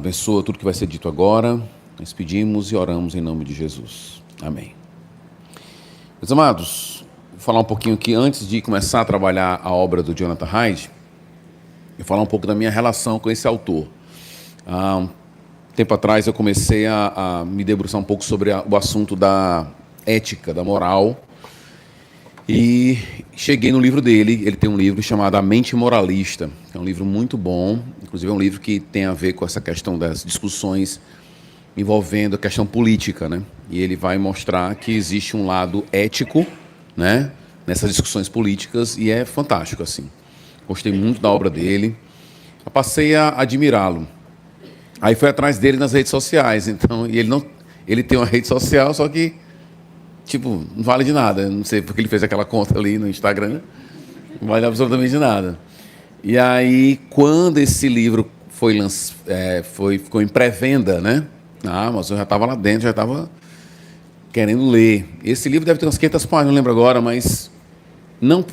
abençoa tudo que vai ser dito agora. Nós pedimos e oramos em nome de Jesus. Amém. Meus amados, vou falar um pouquinho aqui, antes de começar a trabalhar a obra do Jonathan Haidt, vou falar um pouco da minha relação com esse autor. Um tempo atrás eu comecei a me debruçar um pouco sobre o assunto da ética, da moral, e cheguei no livro dele. Ele tem um livro chamado A Mente Moralista, que é um livro muito bom, inclusive é um livro que tem a ver com essa questão das discussões envolvendo a questão política, né? E ele vai mostrar que existe um lado ético, né, nessas discussões políticas, e é fantástico, assim. Gostei muito da obra dele, eu passei a admirá-lo. Aí fui atrás dele nas redes sociais, então, e ele tem uma rede social, só que tipo, não vale de nada. Não sei porque ele fez aquela conta ali no Instagram. Não vale absolutamente de nada. E aí, quando esse livro ficou em pré-venda, né? Na Amazon, eu já estava lá dentro, já estava querendo ler. Esse livro deve ter umas 500 páginas, não lembro agora, mas não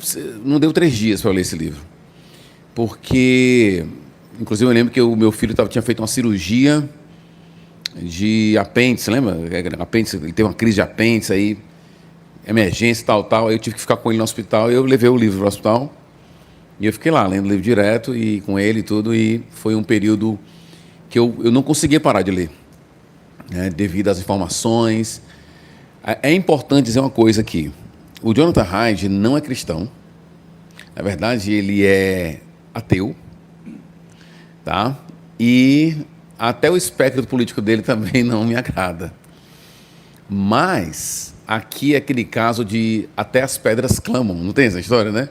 deu 3 dias para eu ler esse livro. Porque, inclusive, eu lembro que o meu filho tinha feito uma cirurgia de apêndice, lembra? Apêndice, ele teve uma crise de apêndice, aí, emergência, tal, aí eu tive que ficar com ele no hospital, e eu levei o livro para o hospital, e eu fiquei lá, lendo o livro direto, e com ele e tudo, e foi um período que eu não conseguia parar de ler, né, devido às informações. É importante dizer uma coisa aqui, o Jonathan Haidt não é cristão, na verdade ele é ateu, tá? E até o espectro político dele também não me agrada. Mas aqui é aquele caso de até as pedras clamam. Não tem essa história, né?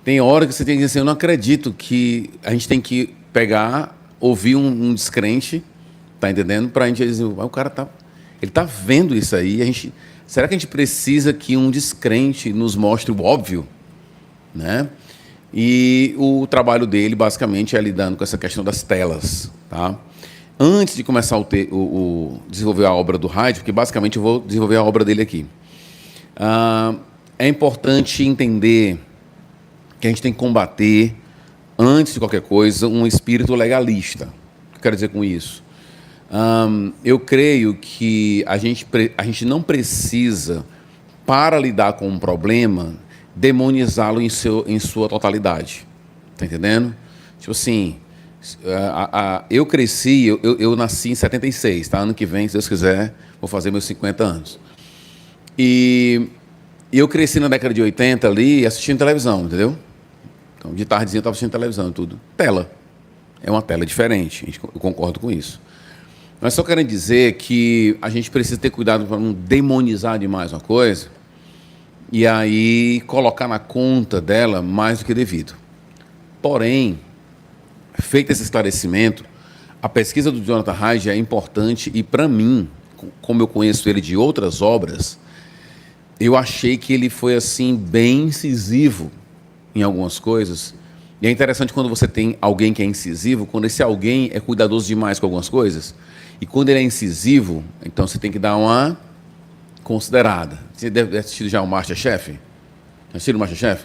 Tem hora que você tem que dizer assim, eu não acredito que a gente tem que pegar, ouvir um descrente, tá entendendo? Para a gente dizer, o cara ele tá vendo isso aí, será que a gente precisa que um descrente nos mostre o óbvio, né? E o trabalho dele, basicamente, é lidando com essa questão das telas, tá? Antes de começar desenvolver a obra do Haidt, porque basicamente eu vou desenvolver a obra dele aqui, é importante entender que a gente tem que combater, antes de qualquer coisa, um espírito legalista. O que eu quero dizer com isso? Eu creio que a gente não precisa, para lidar com um problema, demonizá-lo em sua totalidade. Está entendendo? Tipo assim, eu cresci, eu nasci em 76, tá? Ano que vem, se Deus quiser, vou fazer meus 50 anos. E eu cresci na década de 80 ali assistindo televisão, entendeu? Então, de tardezinha eu estava assistindo televisão e tudo. Tela. É uma tela diferente, eu concordo com isso. Mas só quero dizer que a gente precisa ter cuidado para não demonizar demais uma coisa e aí colocar na conta dela mais do que devido. Porém, feito esse esclarecimento, a pesquisa do Jonathan Haidt é importante e, para mim, como eu conheço ele de outras obras, eu achei que ele foi assim bem incisivo em algumas coisas. E é interessante quando você tem alguém que é incisivo, quando esse alguém é cuidadoso demais com algumas coisas, e quando ele é incisivo, então você tem que dar uma considerada. Você deve ter assistido já o MasterChef? Assistiram o MasterChef?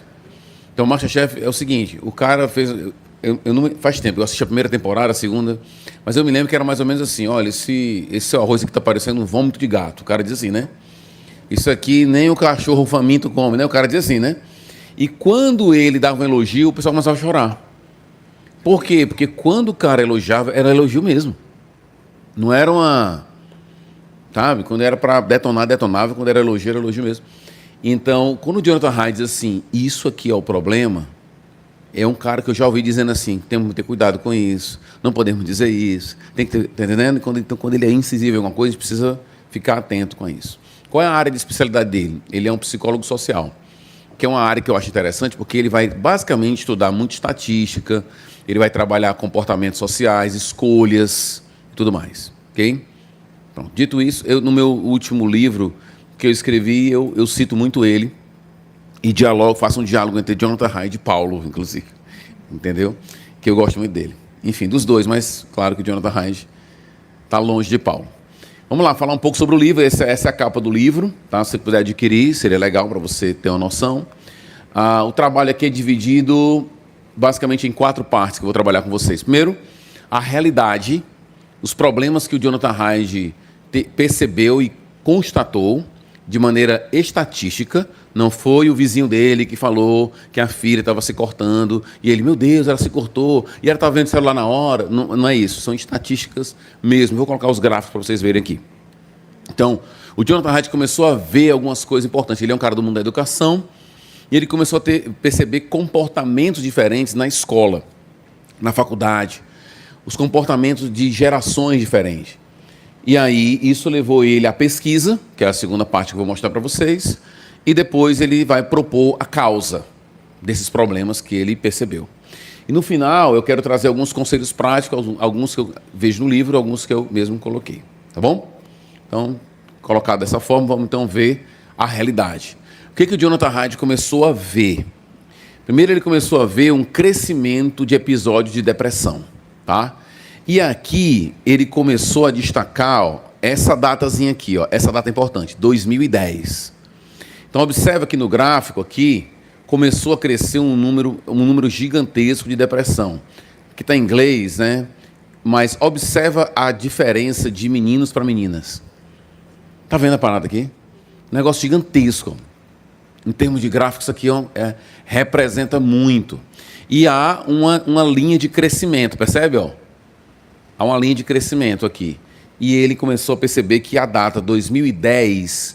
Então, o MasterChef é o seguinte, o cara fez... faz tempo, eu assisti a primeira temporada, a segunda, mas eu me lembro que era mais ou menos assim, olha, esse seu arroz aqui está parecendo um vômito de gato. O cara diz assim, né? Isso aqui nem o cachorro faminto come, né? O cara diz assim, né? E quando ele dava um elogio, o pessoal começava a chorar. Por quê? Porque quando o cara elogiava, era elogio mesmo. Não era uma... Sabe? Quando era para detonar, detonava. Quando era elogio mesmo. Então, quando o Jonathan Haidt diz assim, isso aqui é o problema, é um cara que eu já ouvi dizendo assim, temos que ter cuidado com isso, não podemos dizer isso, tem que ter, tá entendendo? Então, quando ele é incisivo em alguma coisa, a gente precisa ficar atento com isso. Qual é a área de especialidade dele? Ele é um psicólogo social, que é uma área que eu acho interessante, porque ele vai basicamente estudar muito estatística, ele vai trabalhar comportamentos sociais, escolhas e tudo mais, ok? Pronto. Dito isso, no meu último livro que eu escrevi, eu cito muito ele e faço um diálogo entre Jonathan Haidt e Paulo, inclusive, entendeu? Que eu gosto muito dele. Enfim, dos dois, mas claro que o Jonathan Haidt está longe de Paulo. Vamos lá, falar um pouco sobre o livro. Essa é a capa do livro, tá? Se você puder adquirir, seria legal para você ter uma noção. O trabalho aqui é dividido basicamente em 4 partes que eu vou trabalhar com vocês. Primeiro, a realidade os problemas que o Jonathan Haidt percebeu e constatou de maneira estatística. Não foi o vizinho dele que falou que a filha estava se cortando e ele, meu Deus, ela se cortou e ela estava vendo o celular na hora. Não, não é isso, são estatísticas mesmo. Vou colocar os gráficos para vocês verem aqui. Então, o Jonathan Haidt começou a ver algumas coisas importantes. Ele é um cara do mundo da educação e ele começou a perceber comportamentos diferentes na escola, na faculdade, os comportamentos de gerações diferentes. E aí, isso levou ele à pesquisa, que é a segunda parte que eu vou mostrar para vocês, e depois ele vai propor a causa desses problemas que ele percebeu. E no final, eu quero trazer alguns conselhos práticos, alguns que eu vejo no livro, alguns que eu mesmo coloquei. Tá bom? Então, colocado dessa forma, vamos então ver a realidade. O que o Jonathan Haidt começou a ver? Primeiro, ele começou a ver um crescimento de episódios de depressão, tá? E aqui ele começou a destacar, ó, essa datazinha aqui, ó, essa data é importante, 2010. Então observa que no gráfico aqui começou a crescer um número gigantesco de depressão, que está em inglês, né? Mas observa a diferença de meninos para meninas. Tá vendo a parada aqui? Negócio gigantesco. Em termos de gráficos aqui, ó, representa muito. E há uma linha de crescimento, percebe, ó? Há uma linha de crescimento aqui. E ele começou a perceber que a data 2010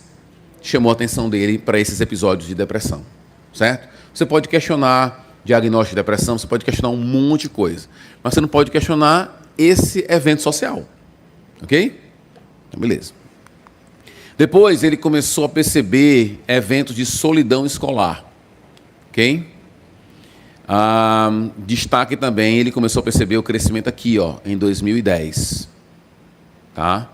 chamou a atenção dele para esses episódios de depressão. Certo? Você pode questionar diagnóstico de depressão, você pode questionar um monte de coisa. Mas você não pode questionar esse evento social. Ok? Então, beleza. Depois ele começou a perceber eventos de solidão escolar. Ok? Destaque também, ele começou a perceber o crescimento aqui, ó, em 2010. Tá?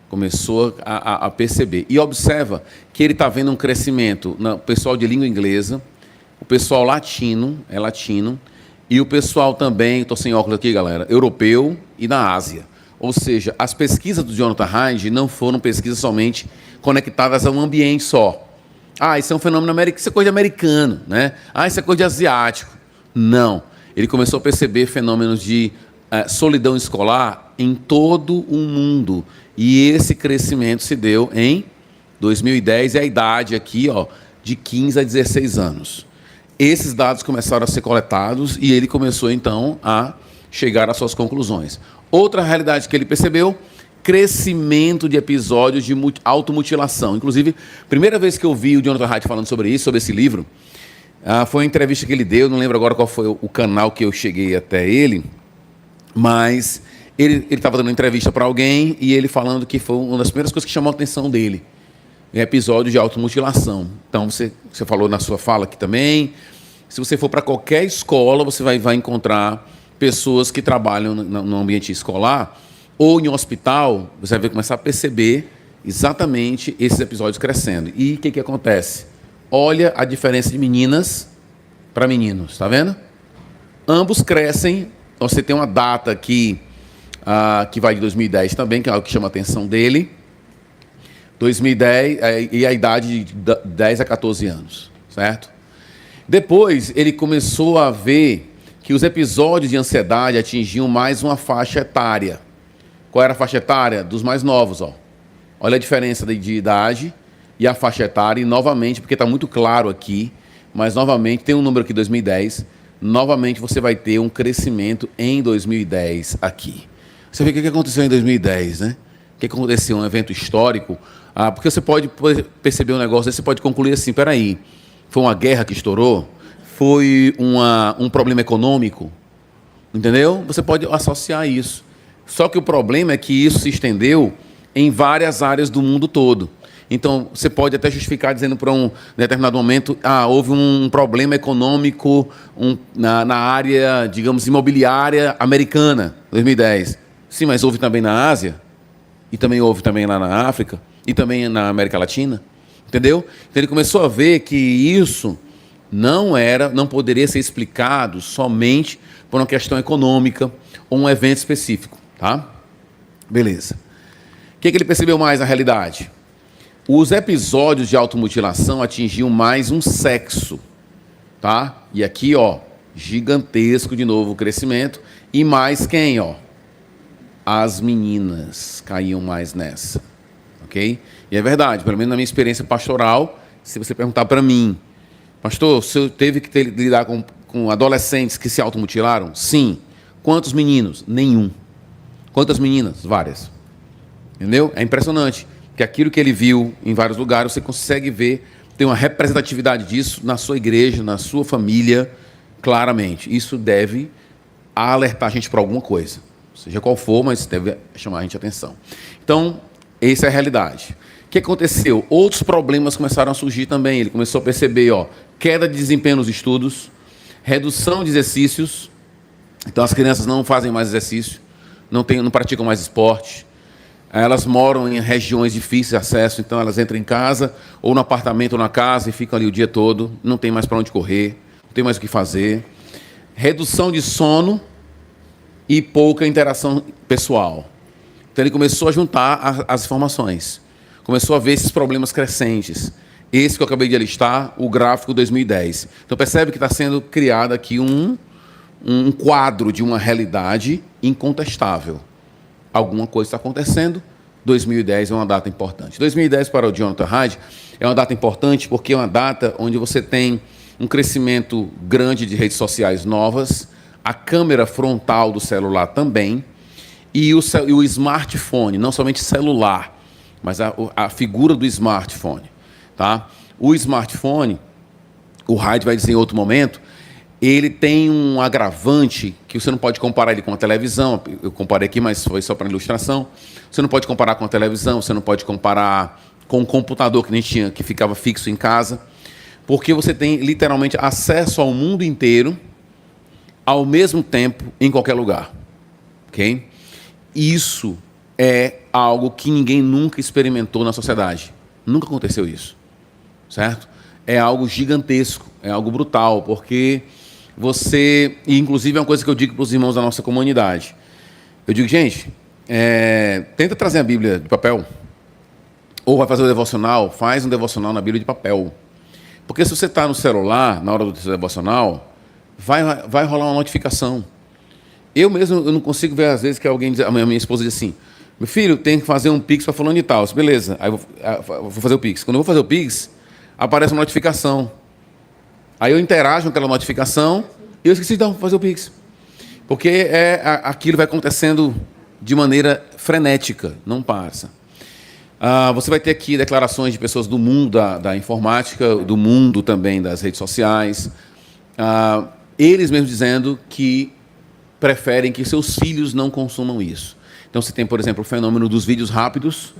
Começou a perceber. E observa que ele está vendo um crescimento no pessoal de língua inglesa, o pessoal latino, e o pessoal também, estou sem óculos aqui, galera, europeu e na Ásia. Ou seja, as pesquisas do Jonathan Haidt não foram pesquisas somente conectadas a um ambiente só. Isso é um fenômeno americano, isso é coisa de americano, né? Isso é coisa de asiático. Não. Ele começou a perceber fenômenos de solidão escolar em todo o mundo. E esse crescimento se deu em 2010, e a idade aqui, ó, de 15 a 16 anos. Esses dados começaram a ser coletados e ele começou, então, a chegar às suas conclusões. Outra realidade que ele percebeu, crescimento de episódios de automutilação. Inclusive, primeira vez que eu vi o Jonathan Haidt falando sobre isso, sobre esse livro, foi uma entrevista que ele deu, não lembro agora qual foi o canal que eu cheguei até ele, mas ele estava dando uma entrevista para alguém e ele falando que foi uma das primeiras coisas que chamou a atenção dele, episódio de automutilação. Então, você falou na sua fala aqui também, se você for para qualquer escola, você vai encontrar pessoas que trabalham no ambiente escolar ou em um hospital, você vai começar a perceber exatamente esses episódios crescendo. E o que acontece? Olha a diferença de meninas para meninos, está vendo? Ambos crescem. Então, você tem uma data aqui que vai de 2010 também, que é algo que chama a atenção dele. 2010 e a idade de 10 a 14 anos, certo? Depois, ele começou a ver que os episódios de ansiedade atingiam mais uma faixa etária. Qual era a faixa etária? Dos mais novos, ó. Olha a diferença de idade e a faixa etária, e novamente, porque está muito claro aqui, mas novamente, tem um número aqui, 2010, novamente você vai ter um crescimento em 2010 aqui. Você vê o que aconteceu em 2010, né? O que aconteceu? Um evento histórico. Porque você pode perceber um negócio, você pode concluir assim, peraí, foi uma guerra que estourou? Foi um problema econômico? Entendeu? Você pode associar isso. Só que o problema é que isso se estendeu em várias áreas do mundo todo. Então, você pode até justificar dizendo para um determinado momento, houve um problema econômico na área, digamos, imobiliária americana, 2010. Sim, mas houve também na Ásia, e também houve também lá na África, e também na América Latina, entendeu? Então, ele começou a ver que isso não poderia ser explicado somente por uma questão econômica ou um evento específico, tá? Beleza. O que ele percebeu mais na realidade? Os episódios de automutilação atingiam mais um sexo, tá? E aqui, ó, gigantesco de novo o crescimento. E mais quem, ó? as meninas caíam mais nessa, ok? E é verdade, pelo menos na minha experiência pastoral, se você perguntar para mim, pastor, você teve que lidar com adolescentes que se automutilaram? Sim. Quantos meninos? Nenhum. Quantas meninas? Várias. Entendeu? É impressionante que aquilo que ele viu em vários lugares, você consegue ver, tem uma representatividade disso na sua igreja, na sua família, claramente. Isso deve alertar a gente para alguma coisa, seja qual for, mas deve chamar a gente a atenção. Então, essa é a realidade. O que aconteceu? Outros problemas começaram a surgir também. Ele começou a perceber, queda de desempenho nos estudos, redução de exercícios. Então, as crianças não fazem mais exercício, não praticam mais esporte. Elas moram em regiões difíceis de acesso, então elas entram em casa, ou no apartamento ou na casa, e ficam ali o dia todo, não tem mais para onde correr, não tem mais o que fazer. Redução de sono e pouca interação pessoal. Então ele começou a juntar as informações, começou a ver esses problemas crescentes. Esse que eu acabei de listar, o gráfico 2010. Então percebe que está sendo criado aqui um quadro de uma realidade incontestável. Alguma coisa está acontecendo. 2010 é uma data importante. 2010 para o Jonathan Hyde é uma data importante porque é uma data onde você tem um crescimento grande de redes sociais novas, a câmera frontal do celular também, e o smartphone, não somente celular, mas a figura do smartphone. Tá? O smartphone, o Hyde vai dizer em outro momento, ele tem um agravante que você não pode comparar ele com a televisão. Eu comparei aqui, mas foi só para ilustração. Você não pode comparar com a televisão, você não pode comparar com o computador que nem tinha, que ficava fixo em casa, porque você tem literalmente acesso ao mundo inteiro ao mesmo tempo em qualquer lugar. Ok? Isso é algo que ninguém nunca experimentou na sociedade. Nunca aconteceu isso. Certo? É algo gigantesco, é algo brutal, porque você, e inclusive é uma coisa que eu digo para os irmãos da nossa comunidade. Eu digo, gente, tenta trazer a Bíblia de papel, ou vai fazer o devocional, faz um devocional na Bíblia de papel. Porque se você está no celular, na hora do seu devocional, vai rolar uma notificação. Eu mesmo eu não consigo ver, às vezes, que alguém diz, a minha esposa diz assim, meu filho, tem que fazer um Pix para fulano e tal. Beleza, aí eu vou fazer o Pix. Quando eu vou fazer o Pix, aparece uma notificação. Aí eu interajo com aquela notificação e eu esqueci de fazer o Pix. Porque aquilo vai acontecendo de maneira frenética, não passa. Você vai ter aqui declarações de pessoas do mundo da informática, do mundo também das redes sociais. Eles mesmos dizendo que preferem que seus filhos não consumam isso. Então você tem, por exemplo, o fenômeno dos vídeos rápidos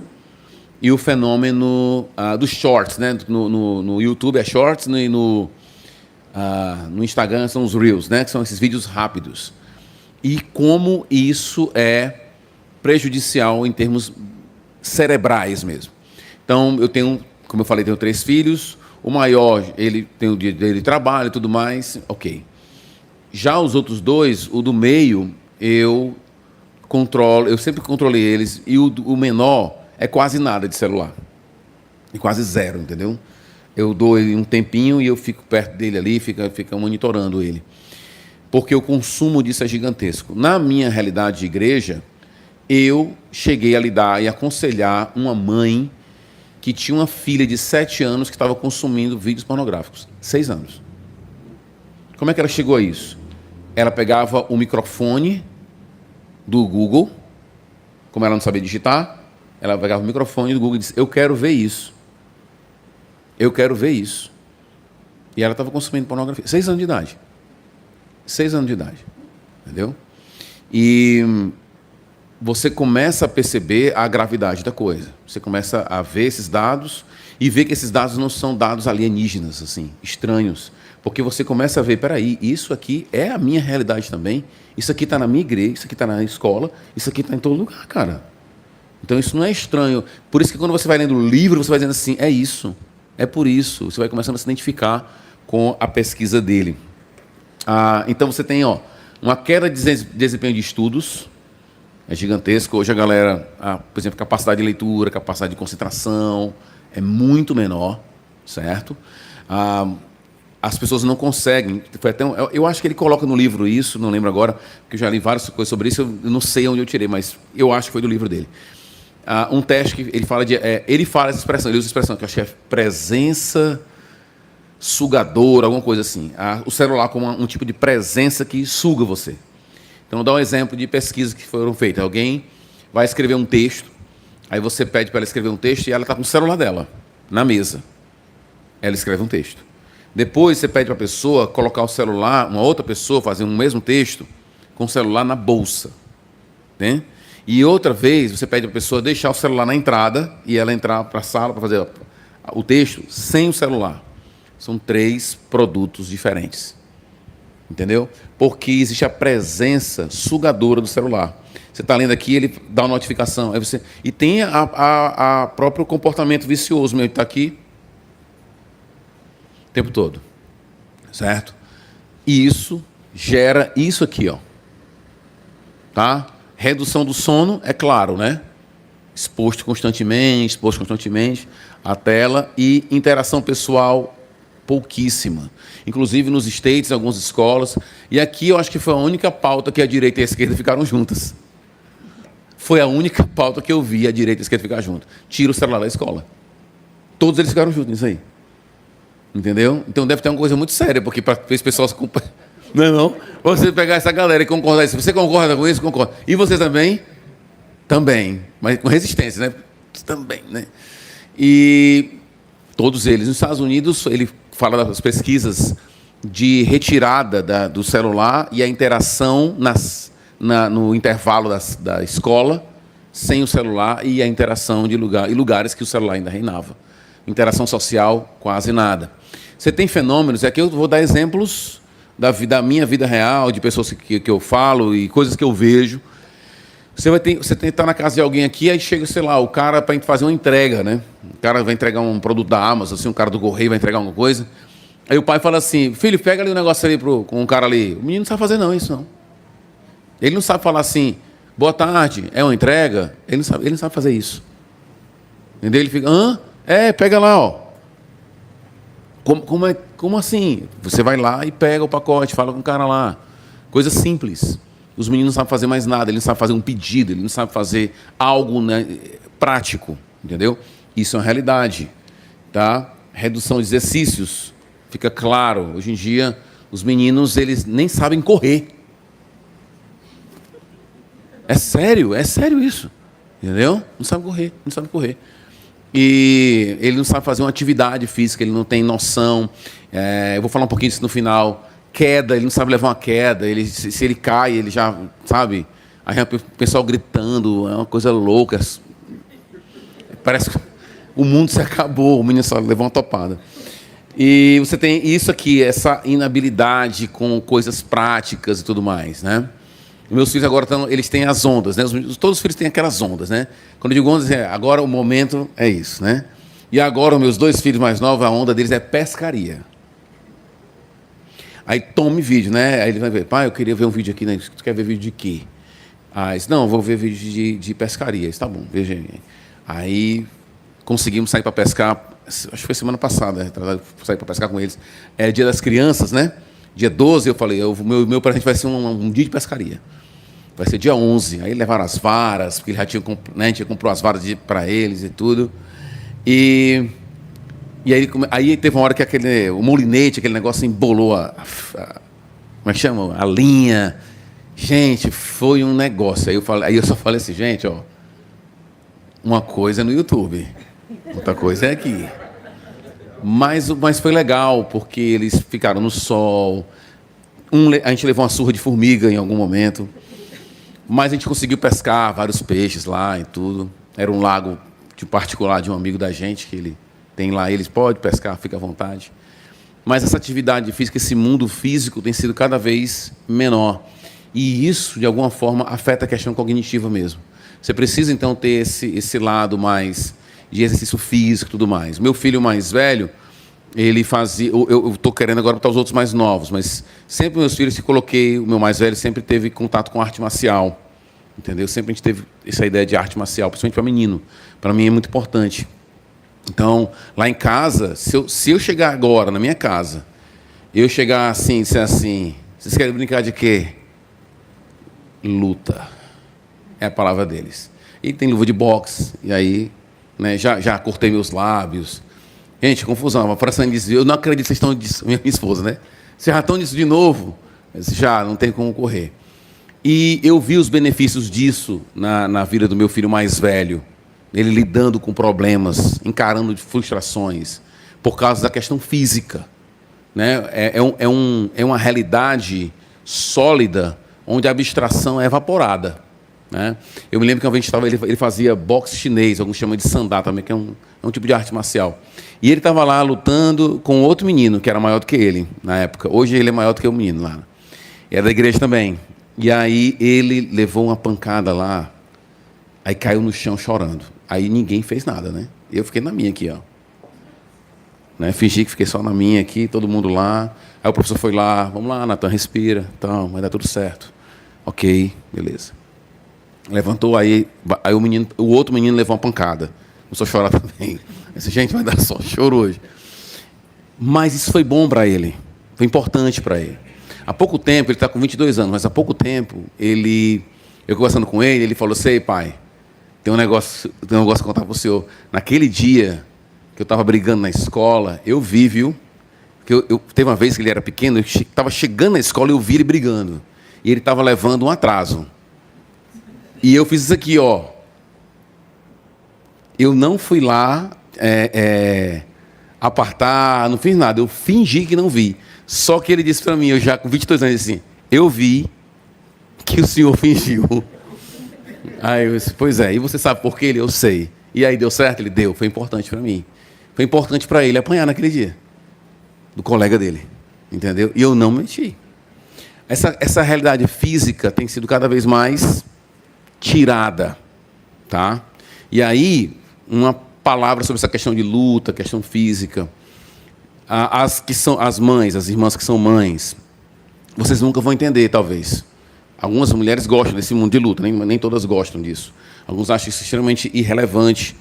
e o fenômeno dos shorts, né? No YouTube é shorts e no Instagram são os reels, né? Que são esses vídeos rápidos. E como isso é prejudicial em termos cerebrais mesmo. Então, eu tenho, como eu falei, tenho 3 filhos. O maior, ele tem o dia dele de trabalho e tudo mais, ok. Já os outros 2, o do meio, eu sempre controlei eles, e o menor é quase nada de celular. É quase zero, entendeu? Eu dou ele um tempinho e eu fico perto dele ali, fica monitorando ele. Porque o consumo disso é gigantesco. Na minha realidade de igreja, eu cheguei a lidar e aconselhar uma mãe que tinha uma filha de 7 anos que estava consumindo vídeos pornográficos. 6 anos. Como é que ela chegou a isso? Ela pegava o microfone do Google, como ela não sabia digitar, ela pegava o microfone do Google e disse, eu quero ver isso. Eu quero ver isso. E ela estava consumindo pornografia. 6 anos de idade. 6 anos de idade. Entendeu? E você começa a perceber a gravidade da coisa. Você começa a ver esses dados e ver que esses dados não são dados alienígenas, assim, estranhos. Porque você começa a ver, peraí, isso aqui é a minha realidade também. Isso aqui está na minha igreja, isso aqui está na escola, isso aqui está em todo lugar, cara. Então isso não é estranho. Por isso que quando você vai lendo o livro, você vai dizendo assim, é isso. É por isso. Você vai começando a se identificar com a pesquisa dele. Então você tem uma queda de desempenho de estudos. É gigantesco. Hoje a galera, por exemplo, capacidade de leitura, capacidade de concentração é muito menor, certo? as pessoas não conseguem. Foi até eu acho que ele coloca no livro isso, não lembro agora, porque eu já li várias coisas sobre isso, eu não sei onde eu tirei, mas eu acho que foi do livro dele. Um teste que ele fala ele fala essa expressão, ele usa a expressão que eu acho que é presença sugadora, alguma coisa assim. O celular como um tipo de presença que suga você. Então, vou dar um exemplo de pesquisas que foram feitas. Alguém vai escrever um texto, aí você pede para ela escrever um texto e ela está com o celular dela na mesa. Ela escreve um texto. Depois você pede para a pessoa colocar o celular, uma outra pessoa fazer um mesmo texto com o celular na bolsa. Né? E outra vez você pede para a pessoa deixar o celular na entrada e ela entrar para a sala para fazer o texto sem o celular. São 3 produtos diferentes. Entendeu? Porque existe a presença sugadora do celular. Você está lendo aqui, ele dá uma notificação. Aí e tem a próprio comportamento vicioso mesmo, está aqui o tempo todo. Certo? E isso gera isso aqui, ó. Tá? Redução do sono, é claro, né? Exposto constantemente à tela e interação pessoal pouquíssima. Inclusive nos States, em algumas escolas. E aqui eu acho que foi a única pauta que a direita e a esquerda ficaram juntas. Foi a única pauta que eu vi a direita e a esquerda ficar juntas. Tira o celular da escola. Todos eles ficaram juntos nisso aí. Entendeu? Então deve ter uma coisa muito séria, porque para esse pessoal se culpa. Não é não? Você pegar essa galera e concordar isso. Você concorda com isso? Concorda. E você também? Também. Mas com resistência, né? Também, né? E todos eles. Nos Estados Unidos, ele fala das pesquisas de retirada do celular e a interação no intervalo da escola, sem o celular, e a interação de lugares que o celular ainda reinava. Interação social, quase nada. Você tem fenômenos, aqui eu vou dar exemplos da minha vida real, de pessoas que eu falo e coisas que eu vejo. Você tem que estar na casa de alguém aqui, aí chega, sei lá, o cara para fazer uma entrega, né? O cara vai entregar um produto da Amazon, assim, um cara do correio vai entregar alguma coisa. Aí o pai fala assim, filho, pega ali o negócio ali com um cara ali. O menino não sabe fazer não, isso não. Ele não sabe falar assim, boa tarde, é uma entrega? Ele não sabe fazer isso. Entendeu? Ele fica, pega lá, ó. Como assim? Você vai lá e pega o pacote, fala com o cara lá. Coisa simples. Os meninos não sabem fazer mais nada, ele não sabe fazer um pedido, ele não sabe fazer algo, né, prático, entendeu? Isso é uma realidade, tá? Redução de exercícios, fica claro. Hoje em dia, os meninos, eles nem sabem correr. É sério isso, entendeu? Não sabe correr. E ele não sabe fazer uma atividade física, ele não tem noção. Eu vou falar um pouquinho disso no final. Queda, ele não sabe levar uma queda, se ele cai, ele já, sabe? Aí o pessoal gritando, é uma coisa louca. Parece que o mundo se acabou, o menino só levou uma topada. E você tem isso aqui, essa inabilidade com coisas práticas e tudo mais, né? Meus filhos agora eles têm as ondas, né? Todos os filhos têm aquelas ondas, né? Quando eu digo ondas, agora o momento é isso, né? E agora os meus 2 filhos mais novos, a onda deles é pescaria. Aí tome vídeo, né? Aí ele vai ver, pai, eu queria ver um vídeo aqui, né? Tu quer ver vídeo de quê? Disse, não, vou ver vídeo de pescaria. Disse, tá bom, veja aí. Aí conseguimos sair para pescar, acho que foi semana passada, sair para pescar com eles. É dia das crianças, né? Dia 12, eu falei, o meu presente vai ser um dia de pescaria. Vai ser dia 11. Aí levaram as varas, porque ele já tinha, né, a gente comprou as varas para eles e tudo. E aí teve uma hora que o molinete, aquele negócio embolou como é que chama? A linha. Gente, foi um negócio. Aí eu só falei assim, gente, ó, uma coisa é no YouTube, outra coisa é aqui. Mas foi legal, porque eles ficaram no sol. A gente levou uma surra de formiga em algum momento. Mas a gente conseguiu pescar vários peixes lá e tudo. Era um lago particular de um amigo da gente, que ele tem lá, eles podem pescar, fica à vontade. Mas essa atividade física, esse mundo físico tem sido cada vez menor. E isso, de alguma forma, afeta a questão cognitiva mesmo. Você precisa, então, ter esse lado mais de exercício físico e tudo mais. Meu filho mais velho, ele fazia... Eu estou querendo agora botar os outros mais novos, mas sempre meus filhos que coloquei, o meu mais velho sempre teve contato com arte marcial. Entendeu? Sempre a gente teve essa ideia de arte marcial, principalmente para menino. Para mim é muito importante. Então, lá em casa, se eu chegar agora na minha casa Eu chegar assim, dizer assim, vocês querem brincar de quê? Luta. É a palavra deles. E tem luva de boxe, e aí, né, já cortei meus lábios. Gente, confusão. A Francine disse, eu não acredito que vocês estão disso, minha esposa, né? Vocês já estão disso de novo? Eu disse, já, não tem como correr. E eu vi os benefícios disso na vida do meu filho mais velho. Ele lidando com problemas, encarando frustrações, por causa da questão física. Né? É uma realidade sólida, onde a abstração é evaporada. Né? Eu me lembro que uma vez ele fazia boxe chinês, alguns chamam de sandá também, que é um tipo de arte marcial. E ele estava lá lutando com outro menino, que era maior do que ele, na época. Hoje ele é maior do que o menino lá. Era da igreja também. E aí ele levou uma pancada lá, aí caiu no chão chorando. Aí ninguém fez nada, né? Eu fiquei na minha aqui, ó. Né? Fingi que fiquei só na minha aqui, todo mundo lá. Aí o professor foi lá, vamos lá, Natan, respira, então, vai dar tudo certo. Ok, beleza. Levantou, aí o outro menino levou uma pancada. Começou a chorar também. Eu disse, gente, vai dar só choro hoje. Mas isso foi bom para ele, foi importante para ele. Há pouco tempo, ele está com 22 anos, mas há pouco tempo, eu conversando com ele, ele falou assim, pai, tem um negócio a contar para o senhor. Naquele dia que eu estava brigando na escola, eu vi, viu? Que teve uma vez que ele era pequeno, eu estava chegando na escola e eu vi ele brigando. E ele estava levando um atraso. E eu fiz isso aqui, ó. Eu não fui lá apartar, não fiz nada. Eu fingi que não vi. Só que ele disse para mim, eu já com 22 anos, assim, eu vi que o senhor fingiu. Aí eu disse, pois é, e você sabe por quê? Eu sei. E aí deu certo? Ele deu, foi importante para mim. Foi importante para ele apanhar naquele dia. Do colega dele, entendeu? E eu não menti. Essa realidade física tem sido cada vez mais tirada, tá? E aí, uma palavra sobre essa questão de luta, questão física. As mães, as irmãs que são mães, vocês nunca vão entender, talvez. Algumas mulheres gostam desse mundo de luta, nem todas gostam disso. Alguns acham isso extremamente irrelevante.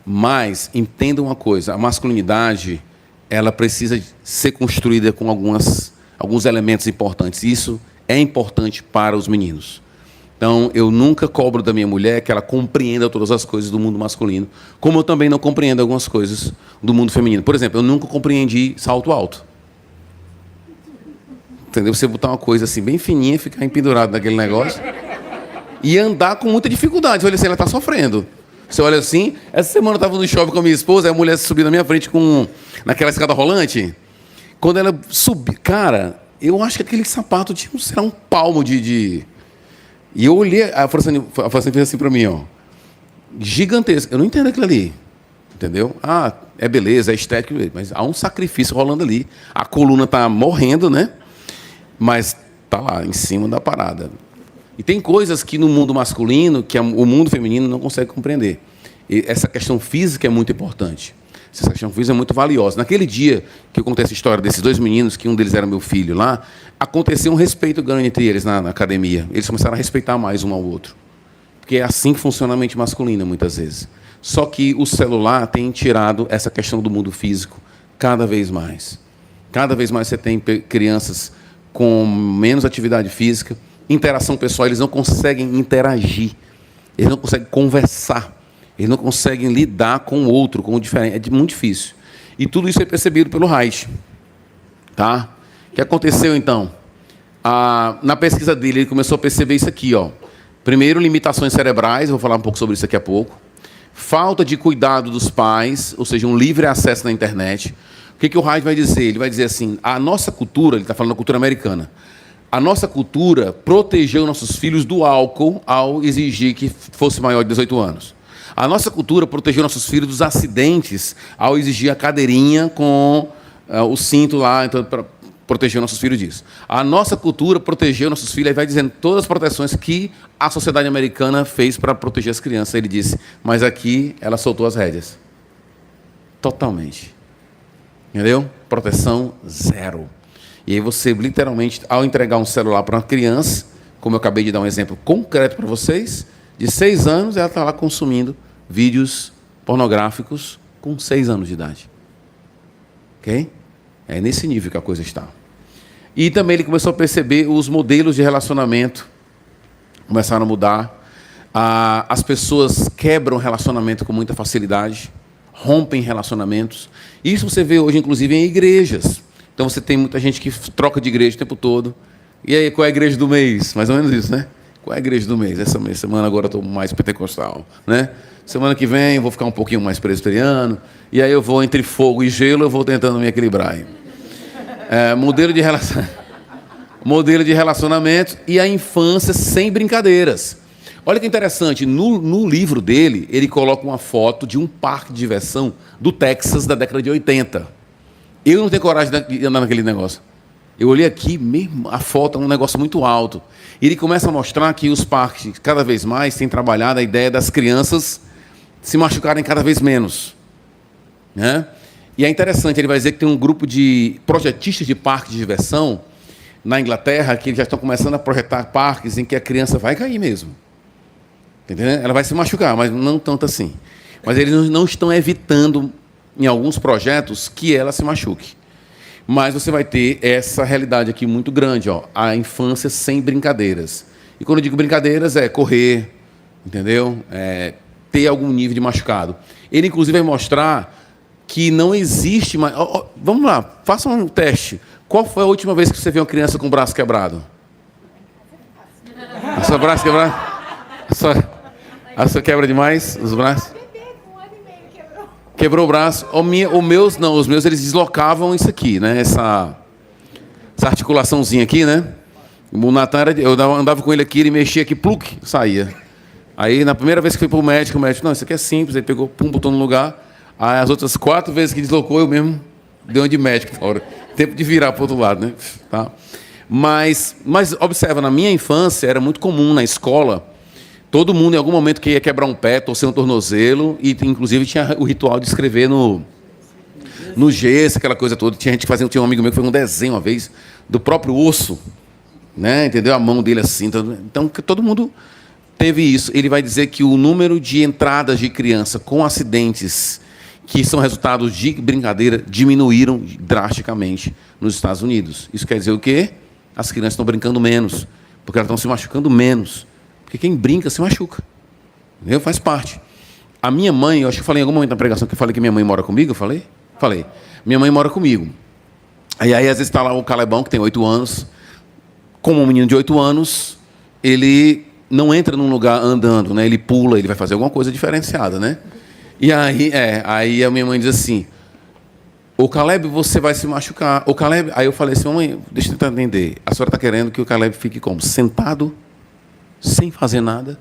Mas entendam uma coisa, a masculinidade, ela precisa ser construída com alguns elementos importantes. Isso é importante para os meninos. Então, eu nunca cobro da minha mulher que ela compreenda todas as coisas do mundo masculino, como eu também não compreendo algumas coisas do mundo feminino. Por exemplo, eu nunca compreendi salto alto. Entendeu? Você botar uma coisa assim, bem fininha, ficar empendurado naquele negócio, e andar com muita dificuldade. Olha assim, ela está sofrendo. Você olha assim, essa semana eu estava no shopping com a minha esposa, a mulher subiu na minha frente naquela escada rolante. Quando ela subiu, cara, eu acho que aquele sapato tinha, será um palmo de... E eu olhei, a Francine fez assim para mim, ó, gigantesco. Eu não entendo aquilo ali, entendeu? É beleza, é estético, mas há um sacrifício rolando ali. A coluna está morrendo, né? Mas está lá, em cima da parada. E tem coisas que no mundo masculino, que o mundo feminino não consegue compreender. E essa questão física é muito importante. Essa questão física é muito valiosa. Naquele dia que eu contei essa história desses dois meninos, que um deles era meu filho lá, aconteceu um respeito grande entre eles na academia. Eles começaram a respeitar mais um ao outro. Porque é assim que funciona a mente masculina, muitas vezes. Só que o celular tem tirado essa questão do mundo físico cada vez mais. Cada vez mais você tem crianças com menos atividade física, interação pessoal, eles não conseguem interagir, eles não conseguem conversar, eles não conseguem lidar com o outro, com o diferente, é muito difícil. E tudo isso é percebido pelo Reich. Tá? O que aconteceu, então? Na pesquisa dele, ele começou a perceber isso aqui, ó. Primeiro, limitações cerebrais, eu vou falar um pouco sobre isso daqui a pouco. Falta de cuidado dos pais, ou seja, um livre acesso na internet. O que o Reich vai dizer? Ele vai dizer assim, a nossa cultura, ele está falando da cultura americana, a nossa cultura protegeu nossos filhos do álcool ao exigir que fosse maior de 18 anos. A nossa cultura protegeu nossos filhos dos acidentes ao exigir a cadeirinha com o cinto lá, então, para proteger nossos filhos disso. A nossa cultura protegeu nossos filhos, aí vai dizendo todas as proteções que a sociedade americana fez para proteger as crianças. Ele disse, mas aqui ela soltou as rédeas. Totalmente. Entendeu? Proteção zero. E aí você, literalmente, ao entregar um celular para uma criança, como eu acabei de dar um exemplo concreto para vocês, de 6 anos, ela está lá consumindo vídeos pornográficos com 6 anos de idade. Ok? É nesse nível que a coisa está. E também ele começou a perceber os modelos de relacionamento começaram a mudar. As pessoas quebram relacionamento com muita facilidade, rompem relacionamentos. Isso você vê hoje, inclusive, em igrejas. Então você tem muita gente que troca de igreja o tempo todo. E aí, qual é a igreja do mês? Mais ou menos isso, né? Qual é a igreja do mês? Essa semana agora eu estou mais pentecostal, né? Semana que vem eu vou ficar um pouquinho mais presbiteriano. E aí eu vou entre fogo e gelo, eu vou tentando me equilibrar. Modelo de relacionamento e a infância sem brincadeiras. Olha que interessante, no livro dele, ele coloca uma foto de um parque de diversão do Texas da década de 80. Eu não tenho coragem de andar naquele negócio. Eu olhei aqui, mesmo a foto é um negócio muito alto. E ele começa a mostrar que os parques, cada vez mais, têm trabalhado a ideia das crianças se machucarem cada vez menos, né? E é interessante, ele vai dizer que tem um grupo de projetistas de parques de diversão na Inglaterra que eles já estão começando a projetar parques em que a criança vai cair mesmo. Entendeu? Ela vai se machucar, mas não tanto assim. Mas eles não estão evitando, em alguns projetos, que ela se machuque. Mas você vai ter essa realidade aqui muito grande, ó, a infância sem brincadeiras. E quando eu digo brincadeiras, é correr, entendeu? Ter algum nível de machucado. Ele, inclusive, vai mostrar que não existe mais... vamos lá, faça um teste. Qual foi a última vez que você viu uma criança com o braço quebrado? A sua braço quebrado? A sua quebra demais os braços? Quebrou o braço. Os meus eles deslocavam isso aqui, né? Essa articulaçãozinha aqui, né? O Natan, eu andava com ele aqui, ele mexia aqui, pluc, saía. Aí, na primeira vez que fui para o médico, não, isso aqui é simples, ele pegou, pum, botou no lugar. Aí, as outras 4 vezes que deslocou, eu mesmo dei uma de médico fora. Tempo de virar para o outro lado, né? Tá? Mas observa, na minha infância, era muito comum na escola, todo mundo, em algum momento, que ia quebrar um pé, torcer um tornozelo, e, inclusive, tinha o ritual de escrever no gesso, aquela coisa toda. Tinha gente que fazia, tinha um amigo meu que fez um desenho uma vez, do próprio osso, né? Entendeu? A mão dele assim. Então, todo mundo teve isso. Ele vai dizer que o número de entradas de criança com acidentes que são resultados de brincadeira diminuíram drasticamente nos Estados Unidos. Isso quer dizer o quê? As crianças estão brincando menos, porque elas estão se machucando menos. Porque quem brinca se machuca. Entendeu? Faz parte. A minha mãe, eu acho que eu falei em algum momento na pregação que eu falei que minha mãe mora comigo, eu falei? Falei. Minha mãe mora comigo. Aí às vezes está lá o Calebão, que tem 8 anos. Como um menino de 8 anos, ele não entra num lugar andando, né? Ele pula, ele vai fazer alguma coisa diferenciada, né? E aí a minha mãe diz assim, o Caleb, você vai se machucar. O Caleb, aí eu falei assim, mamãe, deixa eu tentar entender. A senhora está querendo que o Caleb fique como? Sentado, sem fazer nada?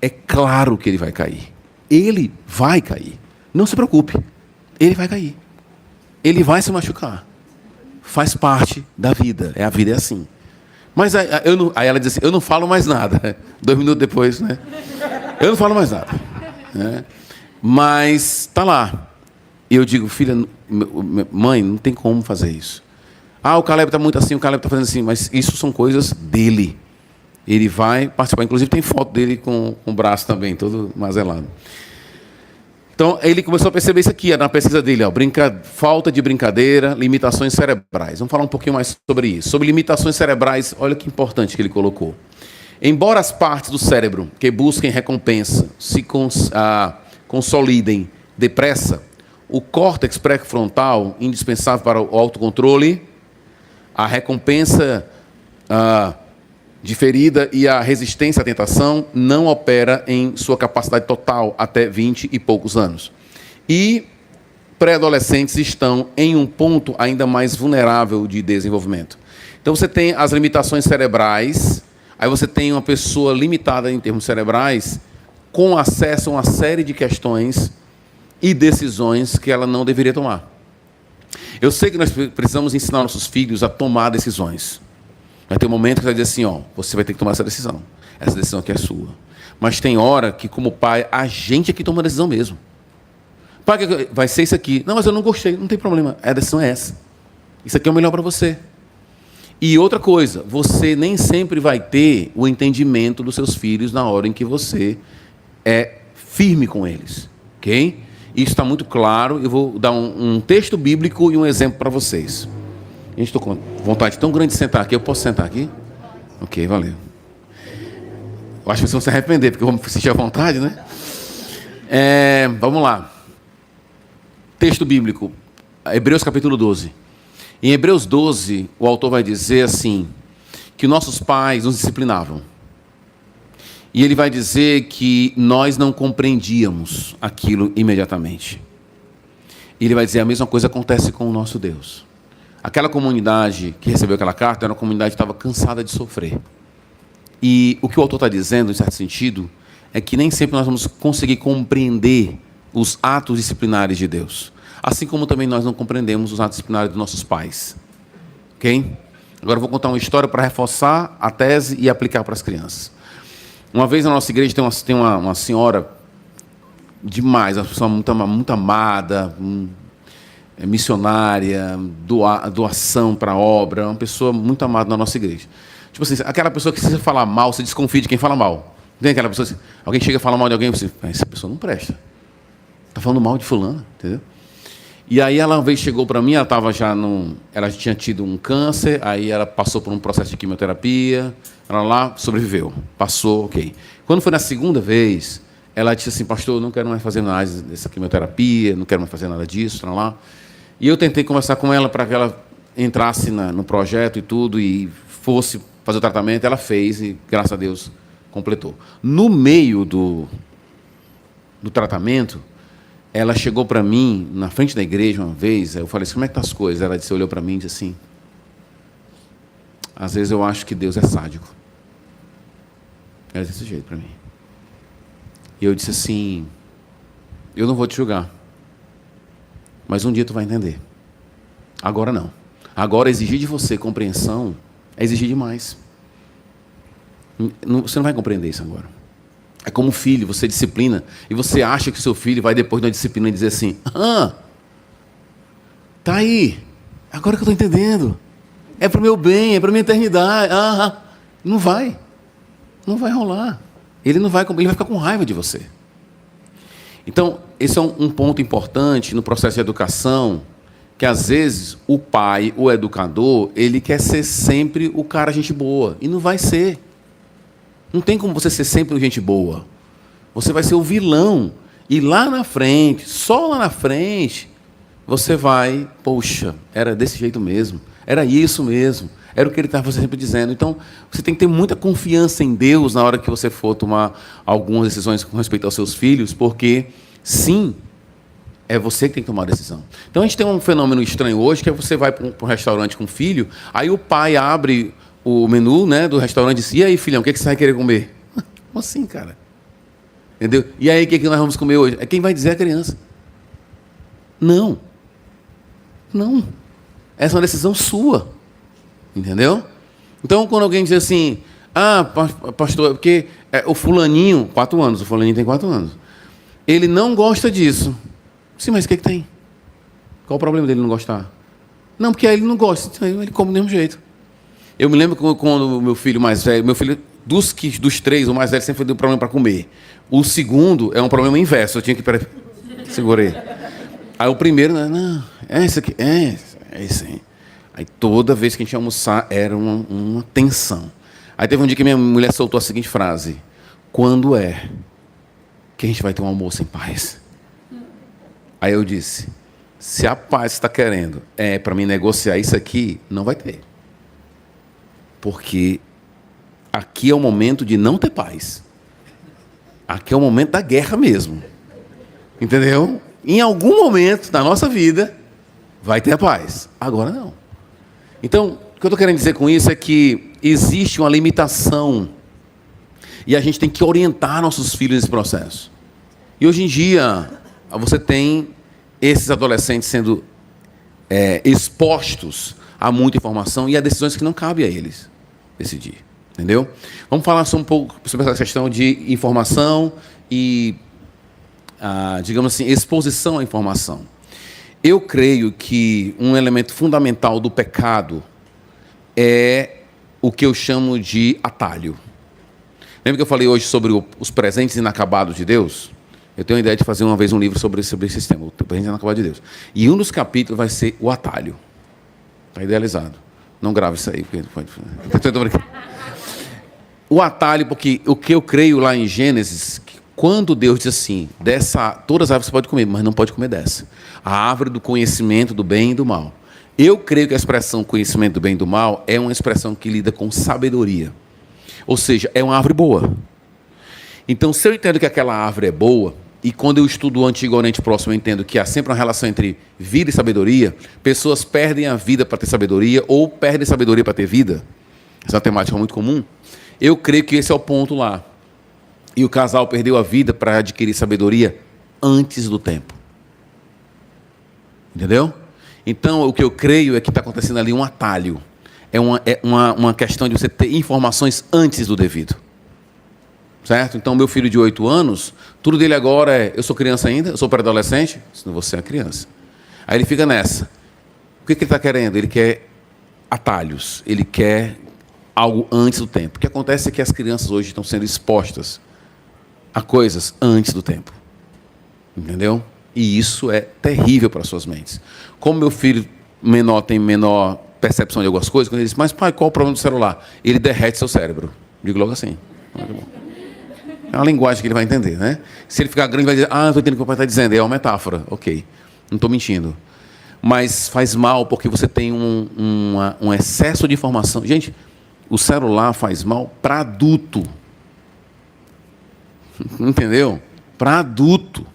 É claro que ele vai cair. Ele vai cair. Não se preocupe. Ele vai cair. Ele vai se machucar. Faz parte da vida. A vida é assim. Mas aí ela diz assim, eu não falo mais nada. 2 minutos depois, né? Eu não falo mais nada. Né? Mas está lá. E eu digo, filha, mãe, não tem como fazer isso. O Caleb está muito assim, o Caleb está fazendo assim. Mas isso são coisas dele. Ele vai participar. Inclusive tem foto dele com o braço também, todo mazelado. Então, ele começou a perceber isso aqui, na pesquisa dele. Falta de brincadeira, limitações cerebrais. Vamos falar um pouquinho mais sobre isso. Sobre limitações cerebrais, olha que importante que ele colocou. Embora as partes do cérebro que busquem recompensa se consolidem depressa, o córtex pré-frontal, indispensável para o autocontrole, a recompensa diferida e a resistência à tentação não opera em sua capacidade total até 20 e poucos anos. E pré-adolescentes estão em um ponto ainda mais vulnerável de desenvolvimento. Então você tem as limitações cerebrais, aí você tem uma pessoa limitada em termos cerebrais com acesso a uma série de questões e decisões que ela não deveria tomar. Eu sei que nós precisamos ensinar nossos filhos a tomar decisões. Vai ter um momento que você vai dizer assim, você vai ter que tomar essa decisão. Essa decisão aqui é sua. Mas tem hora que, como pai, a gente é que toma a decisão mesmo. Pai, vai ser isso aqui. Não, mas eu não gostei. Não tem problema. A decisão é essa. Isso aqui é o melhor para você. E outra coisa, você nem sempre vai ter o entendimento dos seus filhos na hora em que você é firme com eles. Ok? Isso está muito claro. Eu vou dar um texto bíblico e um exemplo para vocês. Gente, estou com vontade tão grande de sentar aqui. Eu posso sentar aqui? Ok, valeu. Eu acho que vocês vão se arrepender, porque eu vou me sentir à vontade, né? Vamos lá. Texto bíblico, Hebreus capítulo 12. Em Hebreus 12, o autor vai dizer assim, que nossos pais nos disciplinavam. E ele vai dizer que nós não compreendíamos aquilo imediatamente. E ele vai dizer, a mesma coisa acontece com o nosso Deus. Aquela comunidade que recebeu aquela carta era uma comunidade que estava cansada de sofrer. E o que o autor está dizendo, em certo sentido, é que nem sempre nós vamos conseguir compreender os atos disciplinares de Deus. Assim como também nós não compreendemos os atos disciplinares dos nossos pais. Ok? Agora eu vou contar uma história para reforçar a tese e aplicar para as crianças. Uma vez na nossa igreja tem uma senhora demais, uma pessoa muito amada, missionária, doação para a obra, uma pessoa muito amada na nossa igreja. Tipo assim, aquela pessoa que se você falar mal, você desconfia de quem fala mal. Tem aquela pessoa assim, alguém chega a falar mal de alguém, você, essa pessoa não presta. Está falando mal de fulano, entendeu? E aí ela uma vez chegou para mim, ela tinha tido um câncer, aí ela passou por um processo de quimioterapia, ela lá sobreviveu, passou, ok. Quando foi na segunda vez, ela disse assim, pastor, eu não quero mais fazer mais dessa quimioterapia, não quero mais fazer nada disso, lá. E eu tentei conversar com ela para que ela entrasse no projeto e tudo, e fosse fazer o tratamento, ela fez e, graças a Deus, completou. No meio do tratamento, ela chegou para mim, na frente da igreja uma vez, eu falei assim, como é que estão as coisas? Ela disse, olhou para mim e disse assim, às vezes eu acho que Deus é sádico. Ela disse desse jeito para mim. E eu disse assim, eu não vou te julgar, mas um dia tu vai entender. Agora não. Agora exigir de você compreensão é exigir demais. Você não vai compreender isso agora. É como filho, você disciplina, e você acha que o seu filho vai depois de uma disciplina dizer assim, tá aí, agora que eu estou entendendo. É para o meu bem, é para a minha eternidade. Não vai rolar. Ele vai ficar com raiva de você. Então, esse é um ponto importante no processo de educação, que às vezes o pai, o educador, ele quer ser sempre o cara gente boa, e não vai ser. Não tem como você ser sempre gente boa. Você vai ser o vilão. E lá na frente, só lá na frente, você vai, poxa, era desse jeito mesmo, era isso mesmo, era o que ele estava sempre dizendo. Então, você tem que ter muita confiança em Deus na hora que você for tomar algumas decisões com respeito aos seus filhos, porque, sim, é você que tem que tomar a decisão. Então, a gente tem um fenômeno estranho hoje, que é você vai para um restaurante com o filho, aí o pai abre o menu, né, do restaurante e diz, e aí, filhão, o que você vai querer comer? Como assim, cara? Entendeu? E aí, o que nós vamos comer hoje? É quem vai dizer a criança. Não. Essa é uma decisão sua. Entendeu? Então, quando alguém diz assim, pastor, porque o fulaninho, 4 anos, o fulaninho tem 4 anos, ele não gosta disso. Sim, mas o que tem? Qual o problema dele não gostar? Não, porque aí ele não gosta, ele come do mesmo jeito. Eu me lembro quando o meu filho mais velho, dos 3, o mais velho sempre deu problema para comer. O segundo é um problema inverso, eu tinha que... Segurei. Aí o primeiro, não, é isso aqui, é isso aí. Aí toda vez que a gente ia almoçar, era uma tensão. Aí teve um dia que minha mulher soltou a seguinte frase, quando é que a gente vai ter um almoço em paz? Aí eu disse, se a paz está querendo para mim negociar isso aqui, não vai ter. Porque aqui é o momento de não ter paz. Aqui é o momento da guerra mesmo. Entendeu? Em algum momento da nossa vida, vai ter a paz. Agora não. Então, o que eu estou querendo dizer com isso é que existe uma limitação. E a gente tem que orientar nossos filhos nesse processo. E hoje em dia, você tem esses adolescentes sendo expostos a muita informação e a decisões que não cabem a eles decidir. Entendeu? Vamos falar só um pouco sobre essa questão de informação e, digamos assim, exposição à informação. Eu creio que um elemento fundamental do pecado é o que eu chamo de atalho. Lembra que eu falei hoje sobre os presentes inacabados de Deus? Eu tenho a ideia de fazer uma vez um livro sobre esse tema, o presente inacabado de Deus. E um dos capítulos vai ser o atalho. Está idealizado. Não grava isso aí. O atalho, porque o que eu creio lá em Gênesis, que quando Deus diz assim, todas as árvores você pode comer, mas não pode comer dessa. A árvore do conhecimento do bem e do mal. Eu creio que a expressão conhecimento do bem e do mal é uma expressão que lida com sabedoria. Ou seja, é uma árvore boa. Então, se eu entendo que aquela árvore é boa, e quando eu estudo o Antigo Oriente Próximo, eu entendo que há sempre uma relação entre vida e sabedoria, pessoas perdem a vida para ter sabedoria, ou perdem sabedoria para ter vida. Essa é uma temática muito comum. Eu creio que esse é o ponto lá. E o casal perdeu a vida para adquirir sabedoria antes do tempo. Entendeu? Então, o que eu creio é que está acontecendo ali um atalho. É uma questão de você ter informações antes do devido. Certo? Então, meu filho de 8 anos, tudo dele agora é, eu sou criança ainda, eu sou pré-adolescente, senão você é criança. Aí ele fica nessa. O que ele está querendo? Ele quer atalhos, ele quer algo antes do tempo. O que acontece é que as crianças hoje estão sendo expostas a coisas antes do tempo. Entendeu? E isso é terrível para suas mentes. Como meu filho menor tem menor percepção de algumas coisas, quando ele diz, mas pai, qual o problema do celular? Ele derrete seu cérebro. Digo logo assim. É uma linguagem que ele vai entender, né? Se ele ficar grande, vai dizer, eu estou entendendo o que o papai está dizendo. É uma metáfora. Ok. Não estou mentindo. Mas faz mal porque você tem um excesso de informação. Gente, o celular faz mal para adulto. Entendeu? Para adulto.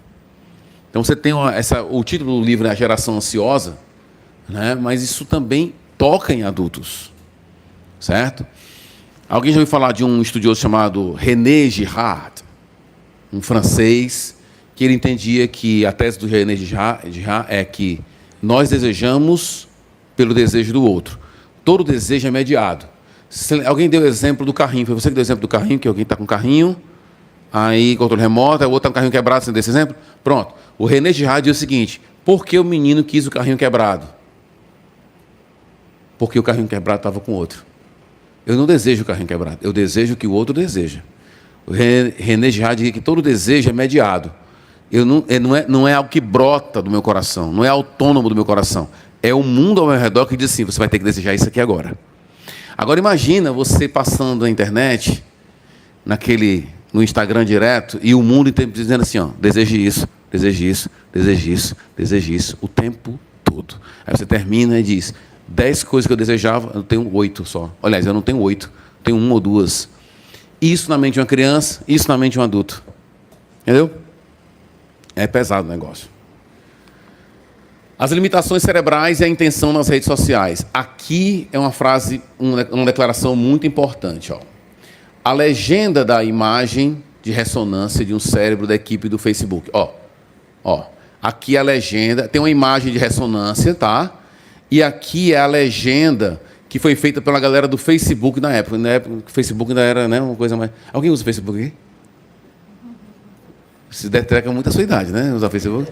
Então você tem o título do livro é A Geração Ansiosa, né? Mas isso também toca em adultos. Certo? Alguém já ouviu falar de um estudioso chamado René Girard, um francês, que ele entendia que a tese do René Girard é que nós desejamos pelo desejo do outro. Todo desejo é mediado. Alguém deu o exemplo do carrinho, foi você que deu o exemplo do carrinho, que alguém está com um carrinho, aí controle remoto, o outro está com um carrinho quebrado, você deu esse exemplo? Pronto. O René Girard diz o seguinte, por que o menino quis o carrinho quebrado? Porque o carrinho quebrado estava com o outro. Eu não desejo o carrinho quebrado, eu desejo o que o outro deseja. O René Girard diz que todo desejo é mediado. Não é algo que brota do meu coração, não é autônomo do meu coração. É o mundo ao meu redor que diz assim, você vai ter que desejar isso aqui agora. Agora imagina você passando na internet, no Instagram direto, e o mundo inteiro dizendo assim, deseje isso, deseje isso, deseje isso, deseje isso, o tempo todo. Aí você termina e diz, 10 coisas que eu desejava, eu tenho 8 só. Aliás, eu não tenho 8, tenho 1 ou 2. Isso na mente de uma criança, isso na mente de um adulto. Entendeu? É pesado o negócio. As limitações cerebrais e a intenção nas redes sociais. Aqui é uma frase, uma declaração muito importante. A legenda da imagem de ressonância de um cérebro da equipe do Facebook. Aqui a legenda, tem uma imagem de ressonância, tá? E aqui é a legenda que foi feita pela galera do Facebook na época. Na época, o Facebook ainda era, né, uma coisa mais... Alguém usa o Facebook aqui? Se detecta muito a sua idade, né? Usar Facebook.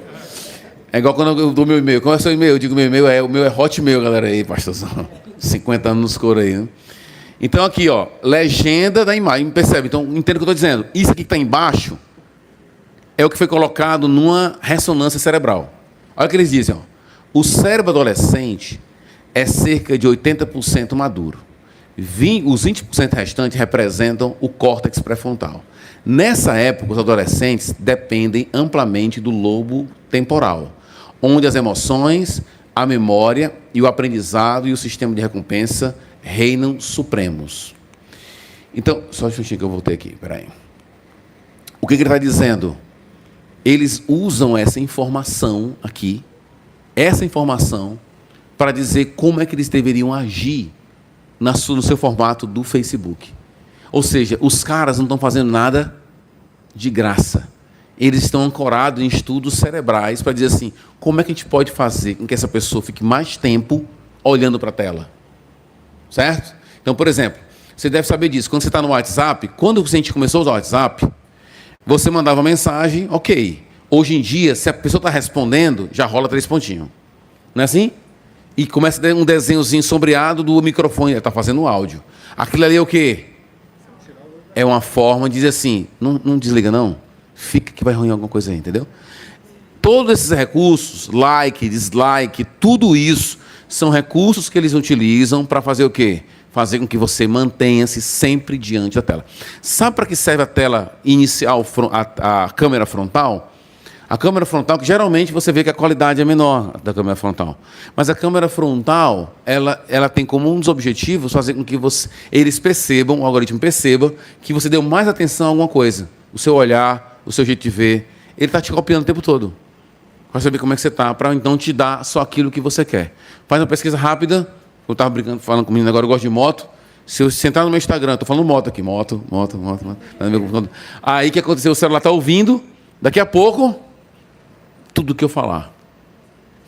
É igual quando eu dou meu e-mail. Qual é o seu e-mail? Eu digo meu e-mail o meu é Hotmail, galera aí, pastorzão. 50 anos nos coros aí, né? Então aqui, legenda da imagem. Percebe? Então, entenda o que eu estou dizendo. Isso aqui que está embaixo é o que foi colocado numa ressonância cerebral. Olha o que eles dizem, O cérebro adolescente é cerca de 80% maduro. Os 20% restantes representam o córtex pré-frontal. Nessa época, os adolescentes dependem amplamente do lobo temporal, onde as emoções, a memória e o aprendizado e o sistema de recompensa reinam supremos. Então, só um instantinho que eu voltei aqui, peraí. O que ele está dizendo? Eles usam essa informação aqui, para dizer como é que eles deveriam agir no seu formato do Facebook. Ou seja, os caras não estão fazendo nada de graça. Eles estão ancorados em estudos cerebrais para dizer assim, como é que a gente pode fazer com que essa pessoa fique mais tempo olhando para a tela? Certo? Então, por exemplo, você deve saber disso. Quando você está no WhatsApp, quando a gente começou a usar o WhatsApp, você mandava mensagem, ok. Hoje em dia, se a pessoa está respondendo, já rola 3 pontinhos. Não é assim? E começa a dar um desenhozinho sombreado do microfone, ele está fazendo áudio. Aquilo ali é o quê? É uma forma de dizer assim, não desliga não, fica que vai ruim alguma coisa aí, entendeu? Todos esses recursos, like, dislike, tudo isso, São recursos que eles utilizam para fazer o quê? Fazer com que você mantenha-se sempre diante da tela. Sabe para que serve a tela inicial, a câmera frontal? A câmera frontal, que geralmente você vê que a qualidade é menor da câmera frontal. Mas a câmera frontal, ela tem como um dos objetivos fazer com que eles percebam, o algoritmo perceba, que você deu mais atenção a alguma coisa. O seu olhar, o seu jeito de ver. Ele está te copiando o tempo todo. Para saber como é que você está, para então te dar só aquilo que você quer. Faz uma pesquisa rápida. Eu estava brincando, falando com o menino agora, eu gosto de moto. Se eu sentar no meu Instagram, estou falando moto aqui, moto. Aí o que aconteceu? O celular está ouvindo, daqui a pouco, tudo que eu falar.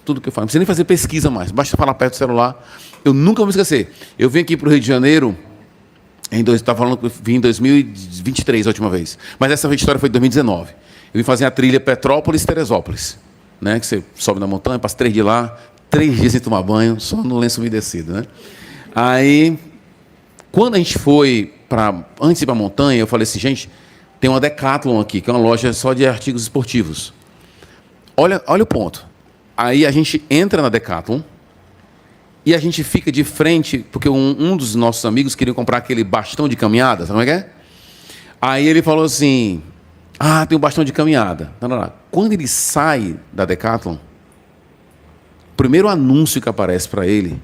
Tudo que eu falo. Não precisa nem fazer pesquisa mais, basta falar perto do celular. Eu nunca vou me esquecer. Eu vim aqui para o Rio de Janeiro, estava falando que eu vim em 2023 a última vez. Mas essa história foi em 2019. Eu vim fazer a trilha Petrópolis-Teresópolis. Né, que você sobe na montanha, passa 3 dias lá, 3 dias sem tomar banho, só no lenço umedecido, né? Aí, quando a gente foi antes de ir para a montanha, eu falei assim, gente, tem uma Decathlon aqui, que é uma loja só de artigos esportivos. Olha o ponto. Aí a gente entra na Decathlon e a gente fica de frente, porque um dos nossos amigos queria comprar aquele bastão de caminhada, sabe como é que é? Aí ele falou assim, tem um bastão de caminhada. Quando ele sai da Decathlon, o primeiro anúncio que aparece para ele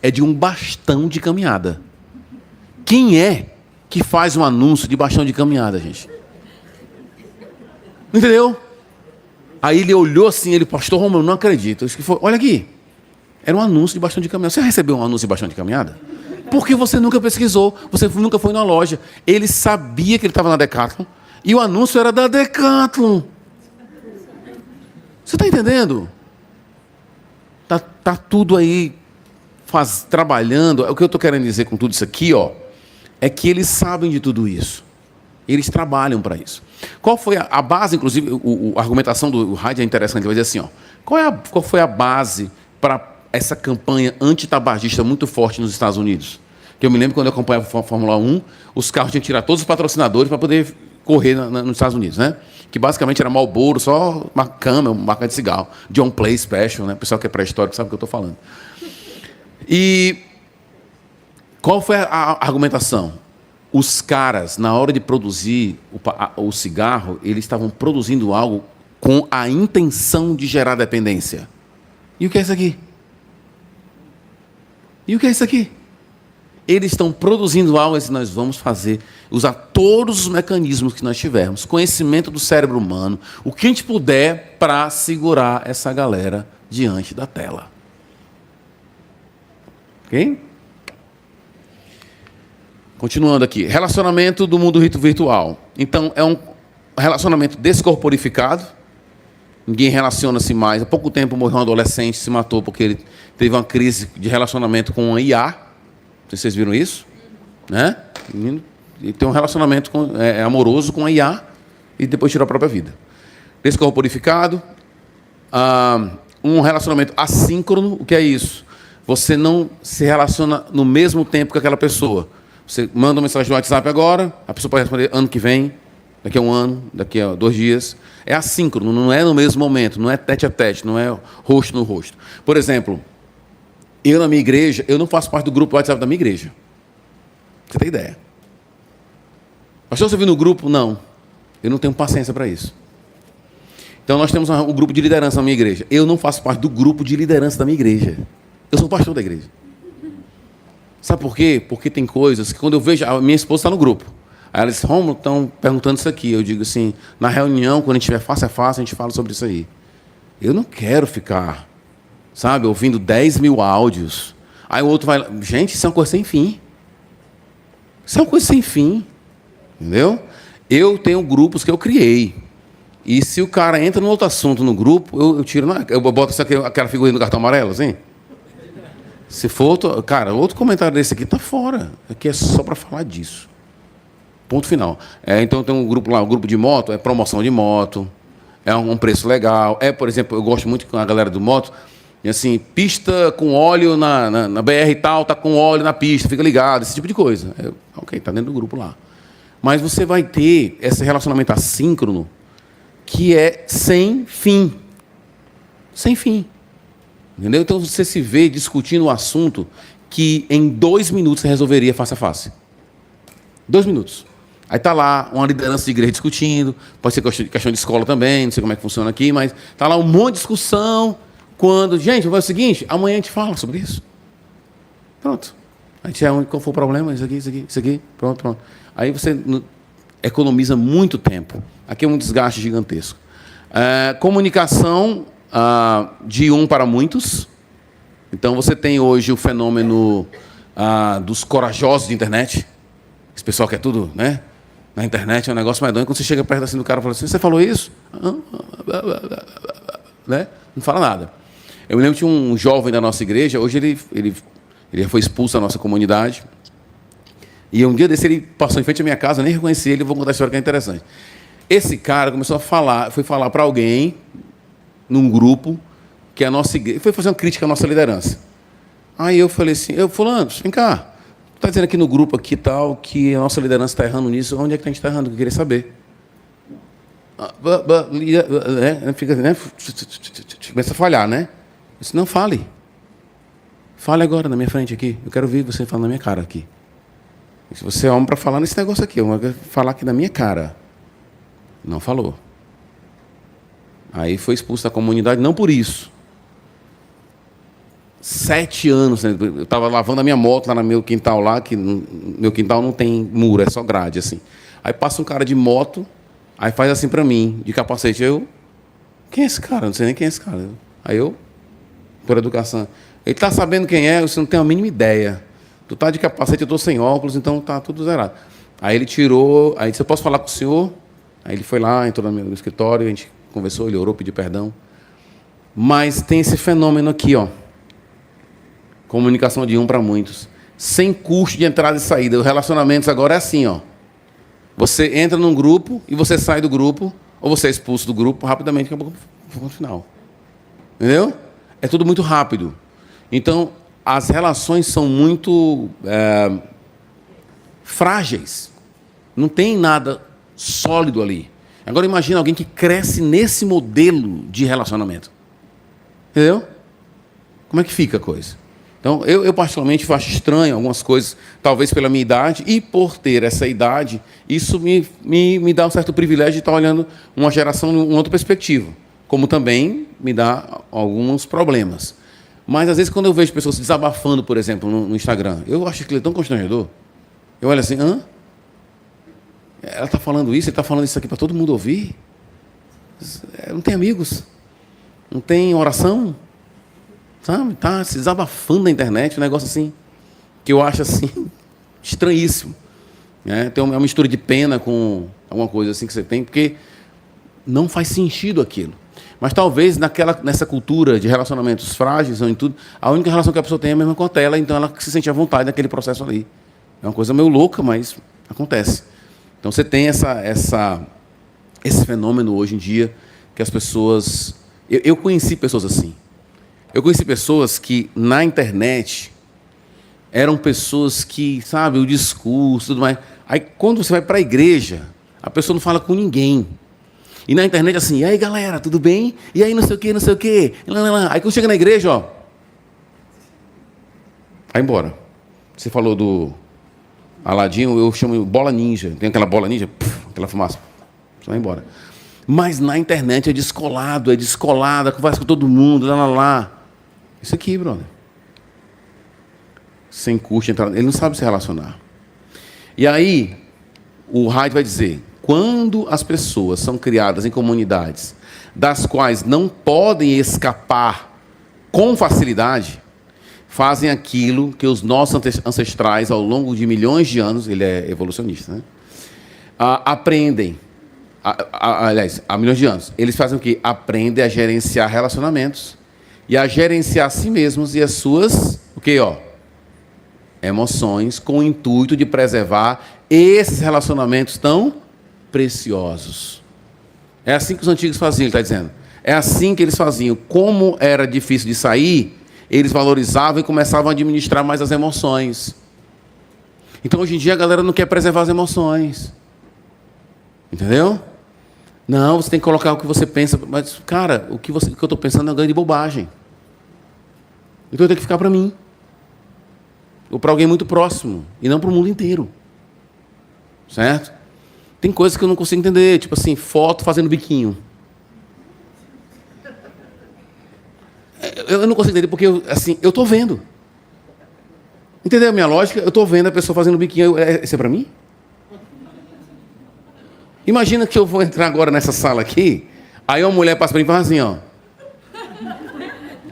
é de um bastão de caminhada. Quem é que faz um anúncio de bastão de caminhada, gente? Entendeu? Aí ele olhou assim, pastor Romulo, não acredito. Olha aqui, era um anúncio de bastão de caminhada. Você recebeu um anúncio de bastão de caminhada? Porque você nunca pesquisou, você nunca foi na loja. Ele sabia que ele estava na Decathlon, e o anúncio era da Decathlon. Você está entendendo? Tá tudo aí trabalhando. O que eu estou querendo dizer com tudo isso aqui, é que eles sabem de tudo isso. Eles trabalham para isso. Qual foi a base, inclusive, a argumentação do Hyde é interessante, ele vai dizer assim, qual foi a base para essa campanha antitabagista muito forte nos Estados Unidos? Que eu me lembro quando eu acompanhava a Fórmula 1, os carros tinham que tirar todos os patrocinadores para poder correr nos Estados Unidos, né? Que basicamente era Marlboro, só uma câmera, uma marca de cigarro. John Play Special, né? O pessoal que é pré-histórico sabe o que eu estou falando. E qual foi a argumentação? Os caras, na hora de produzir o cigarro, eles estavam produzindo algo com a intenção de gerar dependência. E o que é isso aqui? E o que é isso aqui? Eles estão produzindo algo que nós vamos fazer, usar todos os mecanismos que nós tivermos, conhecimento do cérebro humano, o que a gente puder para segurar essa galera diante da tela. Ok? Continuando aqui. Relacionamento do mundo virtual. Então, é um relacionamento descorporificado. Ninguém relaciona-se mais. Há pouco tempo morreu um adolescente, se matou porque ele teve uma crise de relacionamento com a IA. Vocês viram isso? Né? E tem um relacionamento amoroso com a IA e depois tirou a própria vida. Descorporificado. Um relacionamento assíncrono. O que é isso? Você não se relaciona no mesmo tempo que aquela pessoa. Você manda uma mensagem no WhatsApp agora, a pessoa pode responder ano que vem, daqui a um ano, daqui a 2 dias. É assíncrono, não é no mesmo momento, não é tete a tete, não é rosto no rosto. Por exemplo, eu na minha igreja, eu não faço parte do grupo WhatsApp da minha igreja. Você tem ideia? Pastor, você viu no grupo? Não. Eu não tenho paciência para isso. Então nós temos um grupo de liderança na minha igreja. Eu não faço parte do grupo de liderança da minha igreja. Eu sou pastor da igreja. Sabe por quê? Porque tem coisas que quando eu vejo... A minha esposa está no grupo. Aí ela disse, Romulo, estão perguntando isso aqui. Eu digo assim, na reunião, quando a gente estiver face a face, a gente fala sobre isso aí. Eu não quero ficar, sabe, ouvindo 10 mil áudios. Aí o outro vai... Gente, isso é uma coisa sem fim. Isso é uma coisa sem fim. Entendeu? Eu tenho grupos que eu criei. E se o cara entra num outro assunto no grupo, eu tiro... Eu boto aquela figurinha do cartão amarelo, assim... Se for outro... Cara, outro comentário desse aqui está fora. Aqui é só para falar disso. Ponto final. Então tem um grupo lá, um grupo de moto, é promoção de moto, é um preço legal. Por exemplo, eu gosto muito com a galera do moto, e assim, pista com óleo na BR e tal, tá com óleo na pista, fica ligado, esse tipo de coisa. Ok, tá dentro do grupo lá. Mas você vai ter esse relacionamento assíncrono que é sem fim. Sem fim. Entendeu? Então você se vê discutindo um assunto que em 2 minutos você resolveria face a face. 2 minutos. Aí tá lá uma liderança de igreja discutindo, pode ser questão de escola também, não sei como é que funciona aqui, mas tá lá um monte de discussão. Quando, gente, vai o seguinte, amanhã a gente fala sobre isso. Pronto. A gente qual foi o problema? Isso aqui, pronto. Aí você economiza muito tempo. Aqui é um desgaste gigantesco. Comunicação de um para muitos. Então você tem hoje o fenômeno dos corajosos de internet. Esse pessoal quer tudo, né? Na internet é um negócio mais doido. Quando você chega perto assim do cara e fala assim, você falou isso? Né? Não fala nada. Eu me lembro de um jovem da nossa igreja, hoje ele já foi expulso da nossa comunidade. E um dia desse ele passou em frente à minha casa, eu nem reconheci ele, vou contar a história que é interessante. Esse cara começou a falar, foi falar para alguém, num grupo, que a nossa igreja, foi fazer uma crítica à nossa liderança. Aí eu falei assim, fulano, vem cá, tu está dizendo aqui no grupo aqui tal, que a nossa liderança está errando nisso, onde é que a gente está errando? Eu queria saber. Fica, né? Começa a falhar, né? Eu disse, não, fale. Fale agora na minha frente aqui. Eu quero ouvir você falando na minha cara aqui. E se você é homem para falar nesse negócio aqui, eu vou falar aqui na minha cara. Não falou. Aí foi expulso da comunidade, não por isso. 7 anos, né? Eu estava lavando a minha moto lá no meu quintal lá, que meu quintal não tem muro, é só grade, assim. Aí passa um cara de moto, aí faz assim para mim, de capacete. Quem é esse cara? Não sei nem quem é esse cara. Aí eu, por educação, ele está sabendo quem é, você não tem a mínima ideia. Tu está de capacete, eu estou sem óculos, então está tudo zerado. Aí ele tirou, aí disse, eu posso falar com o senhor? Aí ele foi lá, entrou no meu escritório, a gente conversou, ele orou, pediu perdão. Mas tem esse fenômeno aqui, ó. Comunicação de um para muitos. Sem custo de entrada e saída. Os relacionamentos agora é assim, ó. Você entra num grupo e você sai do grupo, ou você é expulso do grupo, rapidamente acabou no final. Entendeu? É tudo muito rápido. Então, as relações são muito frágeis. Não tem nada sólido ali. Agora imagina alguém que cresce nesse modelo de relacionamento. Entendeu? Como é que fica a coisa? Então, eu particularmente acho estranho algumas coisas, talvez pela minha idade, e por ter essa idade, isso me dá um certo privilégio de estar olhando uma geração em uma outra perspectiva, como também me dá alguns problemas. Mas, às vezes, quando eu vejo pessoas se desabafando, por exemplo, no Instagram, eu acho que ele é tão constrangedor. Eu olho assim, ela está falando isso, ele está falando isso aqui para todo mundo ouvir? Não tem amigos? Não tem oração? Sabe? Está se desabafando na internet, um negócio assim, que eu acho assim, estranhíssimo. Tem uma mistura de pena com alguma coisa assim que você tem, porque não faz sentido aquilo. Mas talvez nessa cultura de relacionamentos frágeis ou em tudo, a única relação que a pessoa tem é a mesma com ela, então ela se sente à vontade naquele processo ali. É uma coisa meio louca, mas acontece. Então você tem esse fenômeno hoje em dia que as pessoas... Eu conheci pessoas assim. Eu conheci pessoas que na internet eram pessoas que, sabe, o discurso, tudo mais. Aí quando você vai para a igreja, a pessoa não fala com ninguém. E na internet assim, e aí galera, tudo bem? E aí não sei o quê, não sei o quê. Aí quando chega na igreja, ó, vai embora. Você falou do Aladinho, eu chamo bola ninja. Tem aquela bola ninja, aquela fumaça. Você vai embora. Mas na internet é descolada, conversa com todo mundo, lá. Isso aqui, brother. Sem custo, ele não sabe se relacionar. E aí, o Hyde vai dizer, quando as pessoas são criadas em comunidades das quais não podem escapar com facilidade, fazem aquilo que os nossos ancestrais, ao longo de milhões de anos, ele é evolucionista, né? Aprendem, aliás, há milhões de anos, eles fazem o quê? Aprendem a gerenciar relacionamentos e a gerenciar a si mesmos e as suas, emoções, com o intuito de preservar esses relacionamentos tão preciosos. É assim que os antigos faziam, ele está dizendo. É assim que eles faziam. Como era difícil de sair, eles valorizavam e começavam a administrar mais as emoções. Então, hoje em dia, a galera não quer preservar as emoções. Entendeu? Não, você tem que colocar o que você pensa. Mas, cara, o que eu estou pensando é uma grande bobagem. Então eu tenho que ficar para mim. Ou para alguém muito próximo. E não para o mundo inteiro. Certo? Tem coisas que eu não consigo entender. Tipo assim, foto fazendo biquinho. Eu não consigo entender porque, assim, eu estou vendo. Entendeu a minha lógica? Eu estou vendo a pessoa fazendo biquinho. Isso é para mim? Imagina que eu vou entrar agora nessa sala aqui, aí uma mulher passa para mim e fala assim, ó.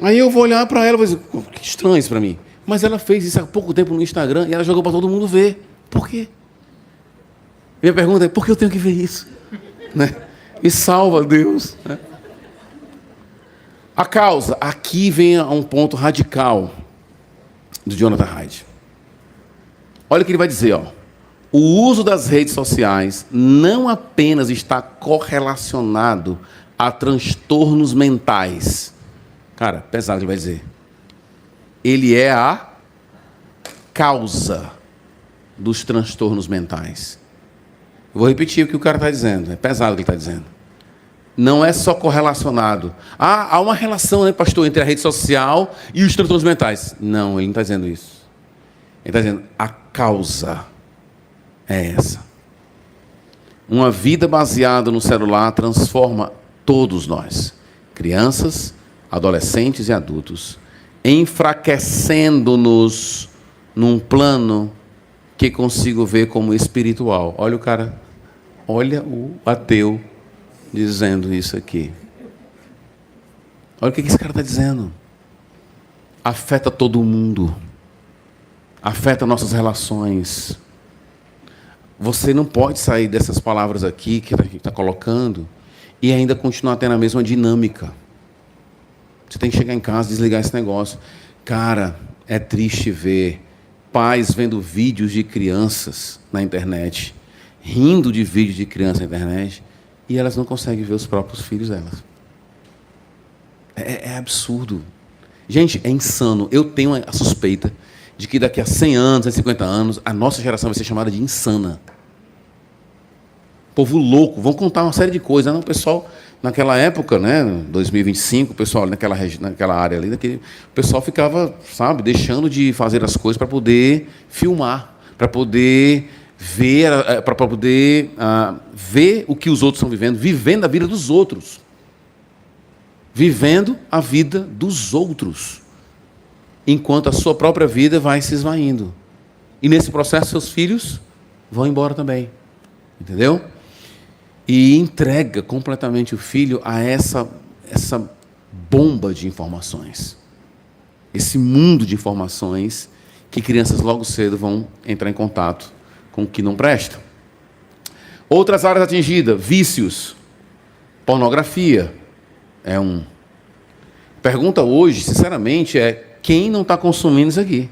Aí eu vou olhar para ela e vou dizer, que estranho isso para mim. Mas ela fez isso há pouco tempo no Instagram e ela jogou para todo mundo ver. Por quê? Minha pergunta é, por que eu tenho que ver isso? Né? Me salva, Deus. Né? A causa, aqui vem a um ponto radical do Jonathan Haidt. Olha o que ele vai dizer, ó. O uso das redes sociais não apenas está correlacionado a transtornos mentais. Cara, pesado ele vai dizer. Ele é a causa dos transtornos mentais. Eu vou repetir o que o cara está dizendo. É pesado o que ele está dizendo. Não é só correlacionado. Há uma relação, né, pastor, entre a rede social e os transtornos mentais. Não, ele não está dizendo isso. Ele está dizendo a causa é essa. Uma vida baseada no celular transforma todos nós, crianças, adolescentes e adultos, enfraquecendo-nos num plano que consigo ver como espiritual. Olha o cara, olha o ateu dizendo isso aqui. Olha o que esse cara está dizendo. Afeta todo mundo. Afeta nossas relações. Você não pode sair dessas palavras aqui que a gente está colocando e ainda continuar tendo a mesma dinâmica. Você tem que chegar em casa e desligar esse negócio. Cara, é triste ver pais vendo vídeos de crianças na internet, rindo de vídeos de crianças na internet, e elas não conseguem ver os próprios filhos delas. É absurdo. Gente, é insano. Eu tenho a suspeita de que daqui a 100 anos, a 50 anos, a nossa geração vai ser chamada de insana. Povo louco, vão contar uma série de coisas. Não, o pessoal, naquela época, né, 2025, o pessoal naquela área ali, o pessoal ficava, sabe, deixando de fazer as coisas para poder filmar, para poder ver, ver o que os outros estão vivendo, vivendo a vida dos outros. Vivendo a vida dos outros. Enquanto a sua própria vida vai se esvaindo. E nesse processo, seus filhos vão embora também. Entendeu? E entrega completamente o filho a essa bomba de informações. Esse mundo de informações que crianças logo cedo vão entrar em contato com o que não presta. Outras áreas atingidas, vícios, pornografia. Pergunta hoje, sinceramente, quem não está consumindo isso aqui?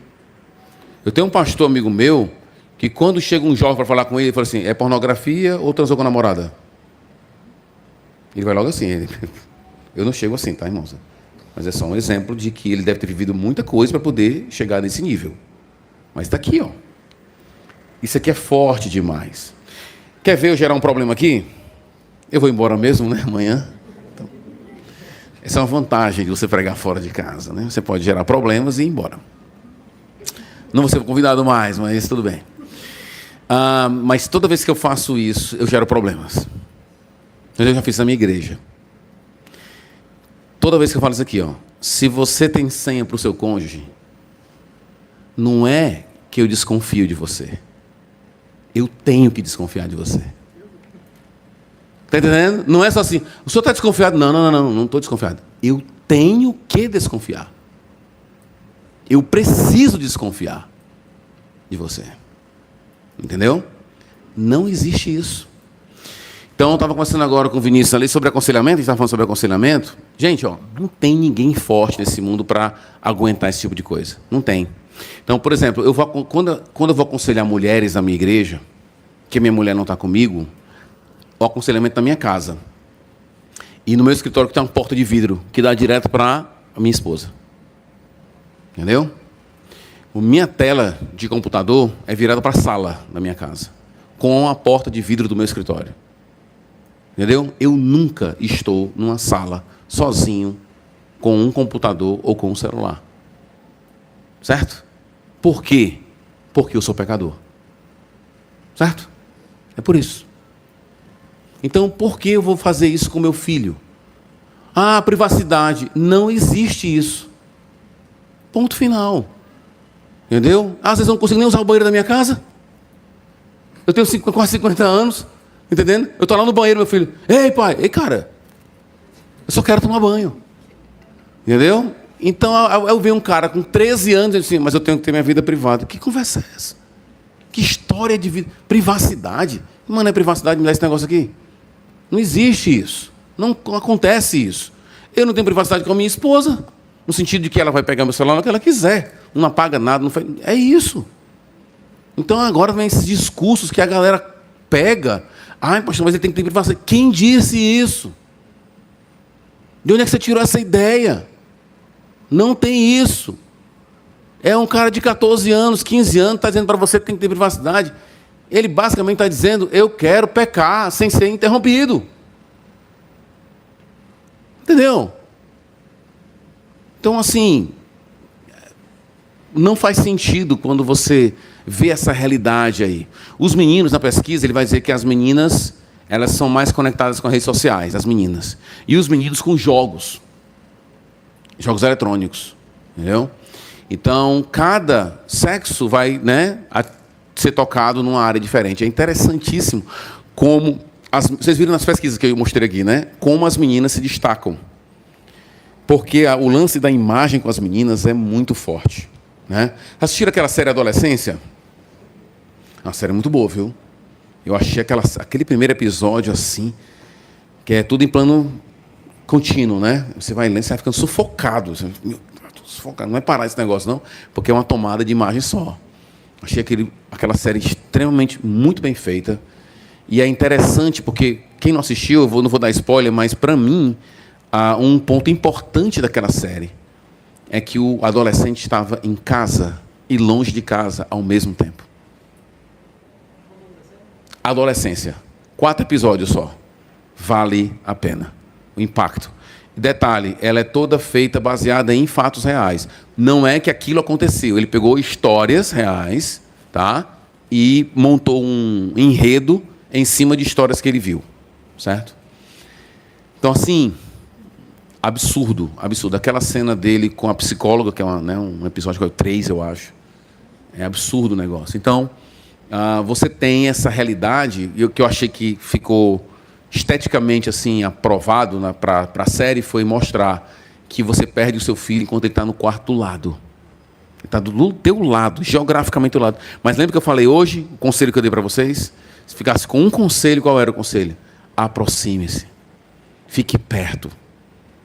Eu tenho um pastor amigo meu que quando chega um jovem para falar com ele fala assim, é pornografia ou transou com a namorada? Ele vai logo assim. Eu não chego assim, tá, irmãos? Mas é só um exemplo de que ele deve ter vivido muita coisa para poder chegar nesse nível. Mas está aqui, ó. Isso aqui é forte demais. Quer ver eu gerar um problema aqui? Eu vou embora mesmo, né, amanhã? Essa é uma vantagem de você pregar fora de casa, né? Você pode gerar problemas e ir embora. Não vou ser convidado mais, mas tudo bem. Mas toda vez que eu faço isso, eu gero problemas. Eu já fiz na minha igreja. Toda vez que eu falo isso aqui, ó, se você tem senha para o seu cônjuge, não é que eu desconfio de você. Eu tenho que desconfiar de você. Está entendendo? Não é só assim, o senhor está desconfiado? Não estou desconfiado. Eu tenho que desconfiar. Eu preciso desconfiar de você. Entendeu? Não existe isso. Então, eu estava conversando agora com o Vinícius ali sobre aconselhamento, a gente estava falando sobre aconselhamento. Gente, ó, não tem ninguém forte nesse mundo para aguentar esse tipo de coisa. Não tem. Então, por exemplo, quando eu vou aconselhar mulheres na minha igreja, que minha mulher não está comigo, o aconselhamento na minha casa. E no meu escritório que tem uma porta de vidro que dá direto para a minha esposa. Entendeu? A minha tela de computador é virada para a sala da minha casa, com a porta de vidro do meu escritório. Entendeu? Eu nunca estou numa sala sozinho com um computador ou com um celular. Certo? Por quê? Porque eu sou pecador. Certo? É por isso. Então, por que eu vou fazer isso com meu filho? Ah, privacidade. Não existe isso. Ponto final. Entendeu? Às vezes eu não consigo nem usar o banheiro da minha casa. Eu tenho quase 50 anos. Entendendo? Eu estou lá no banheiro, meu filho. Ei, pai. Ei, cara. Eu só quero tomar banho. Entendeu? Então, eu vejo um cara com 13 anos e diz assim, mas eu tenho que ter minha vida privada. Que conversa é essa? Que história de vida? Privacidade? Mano, é privacidade me dá esse negócio aqui? Não existe isso. Não acontece isso. Eu não tenho privacidade com a minha esposa, no sentido de que ela vai pegar meu celular no que ela quiser. Não apaga nada, não faz... É isso. Então agora vem esses discursos que a galera pega. Ai, pastor, mas ele tem que ter privacidade. Quem disse isso? De onde é que você tirou essa ideia? Não tem isso. É um cara de 14 anos, 15 anos, está dizendo para você que tem que ter privacidade. Ele basicamente está dizendo, eu quero pecar sem ser interrompido. Entendeu? Então, assim, não faz sentido quando você vê essa realidade aí. Os meninos, na pesquisa, ele vai dizer que as meninas, elas são mais conectadas com as redes sociais, as meninas. E os meninos com jogos. Jogos eletrônicos. Entendeu? Então, cada sexo vai, né, ser tocado numa área diferente. É interessantíssimo como... vocês viram nas pesquisas que eu mostrei aqui, né? Como as meninas se destacam. Porque o lance da imagem com as meninas é muito forte. Né? Assistiram aquela série Adolescência? Uma série muito boa, viu? Eu achei aquele primeiro episódio assim, que é tudo em plano contínuo, né? Você vai lendo, você vai ficando sufocado. Não é parar esse negócio, não, porque é uma tomada de imagem só. Achei aquela série extremamente, muito bem feita. E é interessante, porque quem não assistiu, não vou dar spoiler, mas para mim, um ponto importante daquela série é que o adolescente estava em casa e longe de casa ao mesmo tempo. Adolescência. 4 episódios só. Vale a pena. O impacto. Detalhe, ela é toda feita baseada em fatos reais. Não é que aquilo aconteceu. Ele pegou histórias reais, tá? E montou um enredo em cima de histórias que ele viu. Certo? Então, assim, absurdo, absurdo. Aquela cena dele com a psicóloga, que é um episódio 3, eu acho. É absurdo o negócio. Então, você tem essa realidade, e o que eu achei que ficou esteticamente assim aprovado para a série foi mostrar que você perde o seu filho enquanto ele está no quarto do lado. Ele está do teu lado, geograficamente do lado. Mas lembra que eu falei hoje, o conselho que eu dei para vocês? Se ficasse com um conselho, qual era o conselho? Aproxime-se. Fique perto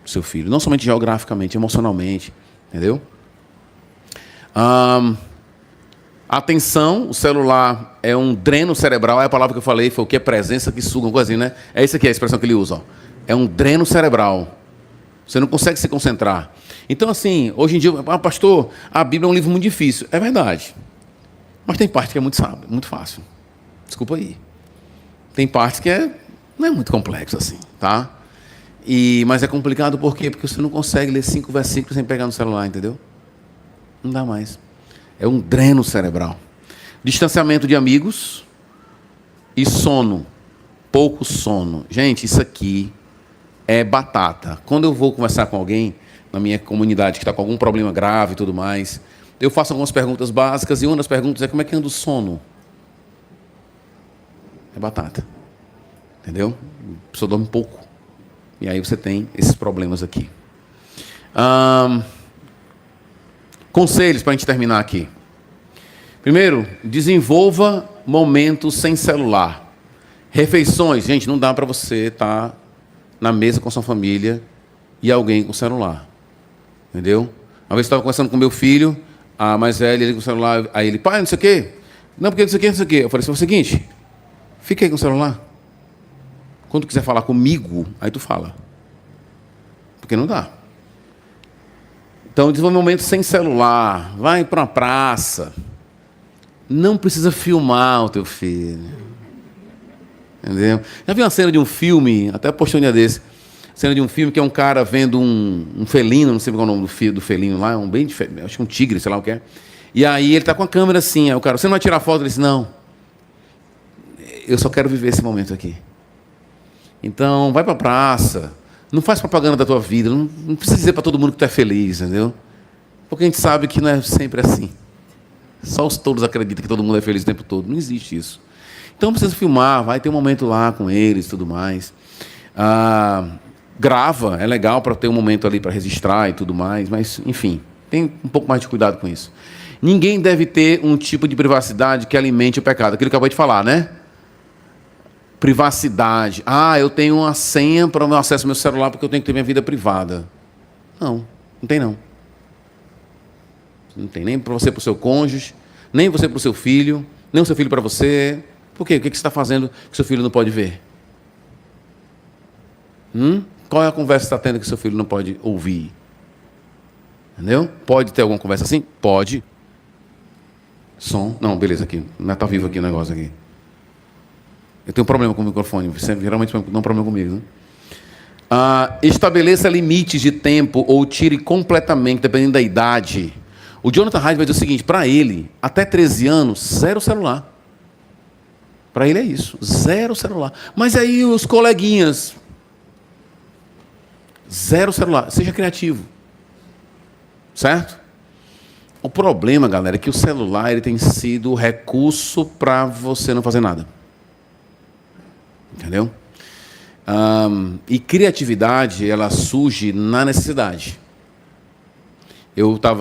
do seu filho. Não somente geograficamente, emocionalmente. Entendeu? Atenção, o celular é um dreno cerebral, é a palavra que eu falei, foi o que é presença que suga, uma coisinha, né? É isso aqui, a expressão que ele usa. Ó. É um dreno cerebral. Você não consegue se concentrar. Então, assim, hoje em dia, pastor, a Bíblia é um livro muito difícil. É verdade. Mas tem parte que é muito fácil. Desculpa aí. Tem parte que não é muito complexo assim, tá? Mas é complicado por quê? Porque você não consegue ler 5 versículos sem pegar no celular, entendeu? Não dá mais. É um dreno cerebral. Distanciamento de amigos e sono. Pouco sono. Gente, isso aqui é batata. Quando eu vou conversar com alguém na minha comunidade que está com algum problema grave e tudo mais, eu faço algumas perguntas básicas e uma das perguntas é como é que anda o sono? É batata. Entendeu? A pessoa dorme pouco. E aí você tem esses problemas aqui. Conselhos para a gente terminar aqui. Primeiro, desenvolva momentos sem celular. Refeições. Gente, não dá para você estar na mesa com sua família e alguém com celular. Entendeu? Uma vez eu estava conversando com meu filho, a mais velha, ele com o celular, aí ele, pai, não sei o quê. Não, porque não sei o quê, não sei o quê. Eu falei assim, é o seguinte, fica aí com o celular. Quando tu quiser falar comigo, aí tu fala. Porque não dá. Então, desenvolvimento sem celular. Vai para uma praça. Não precisa filmar o teu filho. Entendeu? Já vi uma cena de um filme, até postei um dia desse. cena de um filme que é um cara vendo um felino, não sei qual é o nome do felino lá, um bem diferente, acho que um tigre, sei lá o que é. E aí ele tá com a câmera assim, aí o cara, você não vai tirar foto? Ele disse, não, eu só quero viver esse momento aqui. Então, vai pra praça, não faz propaganda da tua vida, não precisa dizer para todo mundo que tu é feliz, entendeu? Porque a gente sabe que não é sempre assim. Só os tolos acreditam que todo mundo é feliz o tempo todo. Não existe isso. Então precisa filmar, vai ter um momento lá com eles e tudo mais. Grava, é legal para ter um momento ali para registrar e tudo mais, mas, enfim, tem um pouco mais de cuidado com isso. Ninguém deve ter um tipo de privacidade que alimente o pecado. Aquilo que eu acabei de falar, né? Privacidade. Eu tenho uma senha para o meu acesso ao meu celular porque eu tenho que ter minha vida privada. Não tem não. Não tem nem para você, para o seu cônjuge, nem você para o seu filho, nem o seu filho para você. Por quê? O que você está fazendo que seu filho não pode ver? Qual é a conversa que você está tendo que seu filho não pode ouvir? Entendeu? Pode ter alguma conversa assim? Pode. Som? Não, beleza, aqui. Não está vivo aqui o negócio aqui. Eu tenho um problema com o microfone. Você geralmente não tem um problema comigo, né? Estabeleça limites de tempo ou tire completamente, dependendo da idade. O Jonathan Hyde vai dizer o seguinte, para ele, até 13 anos, 0 celular. Para ele é isso, 0 celular. Mas aí os coleguinhas, 0 celular. Seja criativo. Certo? O problema, galera, é que o celular ele tem sido o recurso para você não fazer nada. Entendeu? E criatividade, ela surge na necessidade.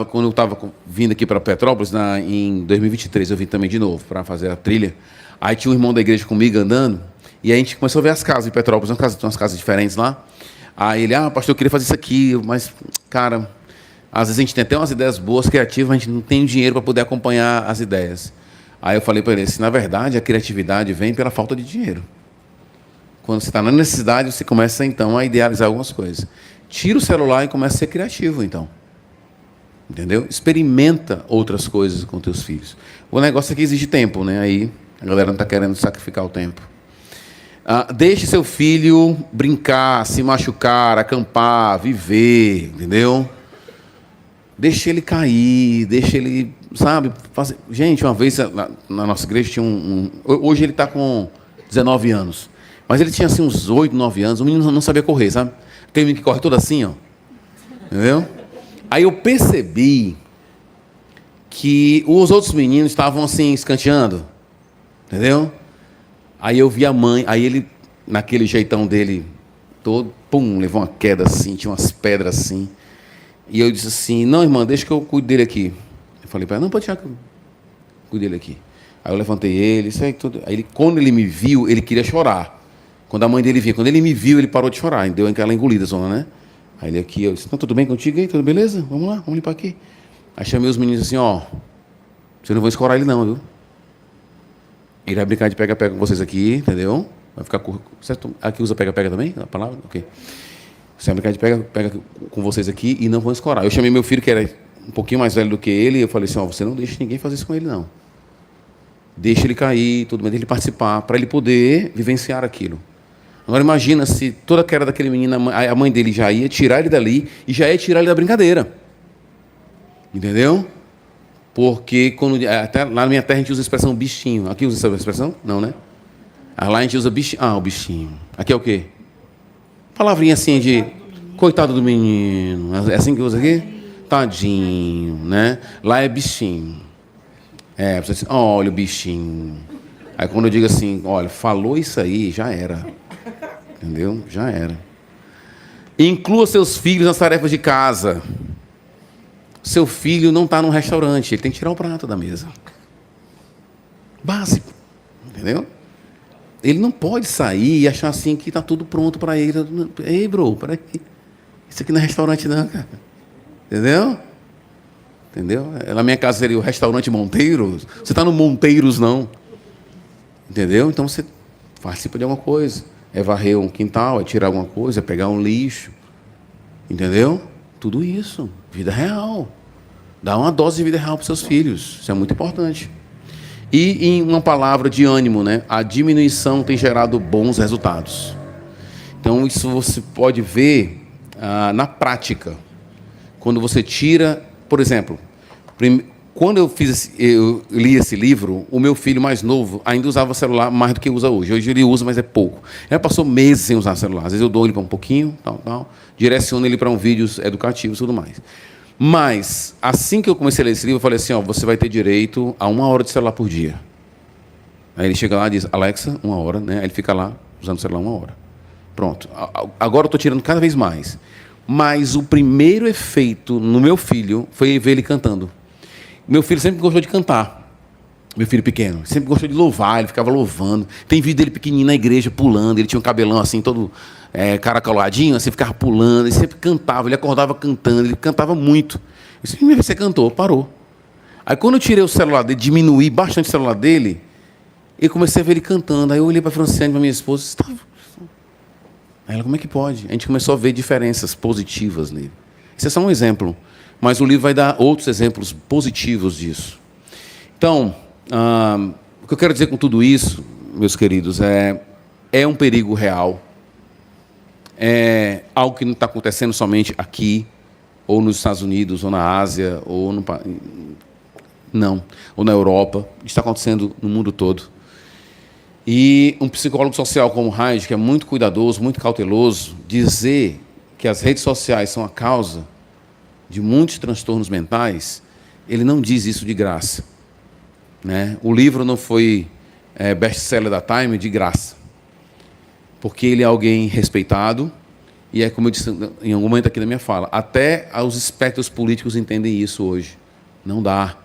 Quando eu estava vindo aqui para Petrópolis, em 2023, eu vim também de novo para fazer a trilha. Aí tinha um irmão da igreja comigo andando, e a gente começou a ver as casas de Petrópolis, umas casas diferentes lá. Aí ele, pastor, eu queria fazer isso aqui, mas, cara, às vezes a gente tem até umas ideias boas, criativas, mas a gente não tem dinheiro para poder acompanhar as ideias. Aí eu falei para ele, na verdade, a criatividade vem pela falta de dinheiro. Quando você está na necessidade, você começa, então, a idealizar algumas coisas. Tira o celular e começa a ser criativo, então. Entendeu? Experimenta outras coisas com teus filhos. O negócio é que exige tempo, né? Aí a galera não está querendo sacrificar o tempo. Deixe seu filho brincar, se machucar, acampar, viver, entendeu? Deixe ele cair, deixe ele, sabe? Fazer. Gente, uma vez na nossa igreja tinha hoje ele está com 19 anos. Mas ele tinha assim uns 8, 9 anos, o menino não sabia correr, sabe? Tem menino que corre todo assim, ó. Entendeu? Aí eu percebi que os outros meninos estavam assim, escanteando. Entendeu? Aí eu vi a mãe, aí ele, naquele jeitão dele, todo, levou uma queda assim, tinha umas pedras assim. E eu disse assim, não, irmã, deixa que eu cuido dele aqui. Eu falei para ela, não, pode deixar que eu cuido dele aqui. Aí eu levantei ele, isso aí tudo. Aí quando ele me viu, ele queria chorar. Quando a mãe dele vinha, quando ele me viu, ele parou de chorar, deu aquela engolida, zona, né? Aí ele aqui, eu disse, então, tudo bem contigo aí? Tudo beleza? Vamos lá, vamos limpar aqui. Aí chamei os meninos assim, vocês não vão escorar ele não, viu? Ele vai brincar de pega-pega com vocês aqui, entendeu? Vai ficar certo? Aqui usa pega-pega também, a palavra? Ok. Você vai brincar de pega-pega com vocês aqui e não vão escorar. Eu chamei meu filho, que era um pouquinho mais velho do que ele, e eu falei assim, você não deixa ninguém fazer isso com ele, não. Deixa ele cair, tudo bem, deixa ele participar, para ele poder vivenciar aquilo. Agora imagina se toda a queda daquele menino, a mãe dele já ia tirar ele dali e já ia tirar ele da brincadeira. Entendeu? Porque até lá na minha terra a gente usa a expressão bichinho. Aqui usa essa expressão? Não, né? Lá a gente usa bichinho. O bichinho. Aqui é o quê? Palavrinha assim de coitado do menino. É assim que usa aqui? Tadinho, né? Lá é bichinho. Você diz, olha o bichinho. Aí quando eu digo assim, olha, falou isso aí, já era. Entendeu? Já era. Inclua seus filhos nas tarefas de casa. Seu filho não está num restaurante, ele tem que tirar o prato da mesa. Básico. Entendeu? Ele não pode sair e achar assim que está tudo pronto para ele. Ei, bro, peraí. Isso aqui não é restaurante não, cara. Entendeu? Entendeu? Na minha casa seria o restaurante Monteiros. Você está no Monteiros, não. Entendeu? Então você participa de alguma coisa. É varrer um quintal, é tirar alguma coisa, é pegar um lixo. Entendeu? Tudo isso. Vida real. Dá uma dose de vida real para os seus filhos. Isso é muito importante. E em uma palavra de ânimo, né? A diminuição tem gerado bons resultados. Então, isso você pode ver na prática. Quando você tira, por exemplo, quando eu li esse livro, o meu filho mais novo ainda usava celular mais do que usa hoje. Hoje ele usa, mas é pouco. Ele passou meses sem usar celular. Às vezes eu dou ele para um pouquinho, direciono ele para um vídeos educativos e tudo mais. Mas, assim que eu comecei a ler esse livro, eu falei assim, você vai ter direito a 1 hora de celular por dia. Aí ele chega lá e diz, Alexa, 1 hora, né? Aí ele fica lá usando o celular 1 hora. Pronto. Agora eu estou tirando cada vez mais. Mas o primeiro efeito no meu filho foi ver ele cantando. Meu filho sempre gostou de cantar. Meu filho pequeno. Sempre gostou de louvar, ele ficava louvando. Tem vídeo dele pequenininho na igreja, pulando. Ele tinha um cabelão assim, todo caracoladinho, assim, ficava pulando. Ele sempre cantava, ele acordava cantando, ele cantava muito. Eu disse, você cantou, parou. Aí quando eu tirei o celular dele, diminuí bastante o celular dele, eu comecei a ver ele cantando. Aí eu olhei para a Franciane, para minha esposa, Aí ela, como é que pode? A gente começou a ver diferenças positivas nele. Esse é só um exemplo, mas o livro vai dar outros exemplos positivos disso. Então, o que eu quero dizer com tudo isso, meus queridos, é um perigo real. É algo que não está acontecendo somente aqui, ou nos Estados Unidos, ou na Ásia, ou ou na Europa. Está acontecendo no mundo todo. E um psicólogo social como Hayek, que é muito cuidadoso, muito cauteloso, dizer que as redes sociais são a causa de muitos transtornos mentais, ele não diz isso de graça. Né? O livro não foi best-seller da Time de graça, porque ele é alguém respeitado, e como eu disse em algum momento aqui na minha fala, até os espectros políticos entendem isso hoje. Não dá.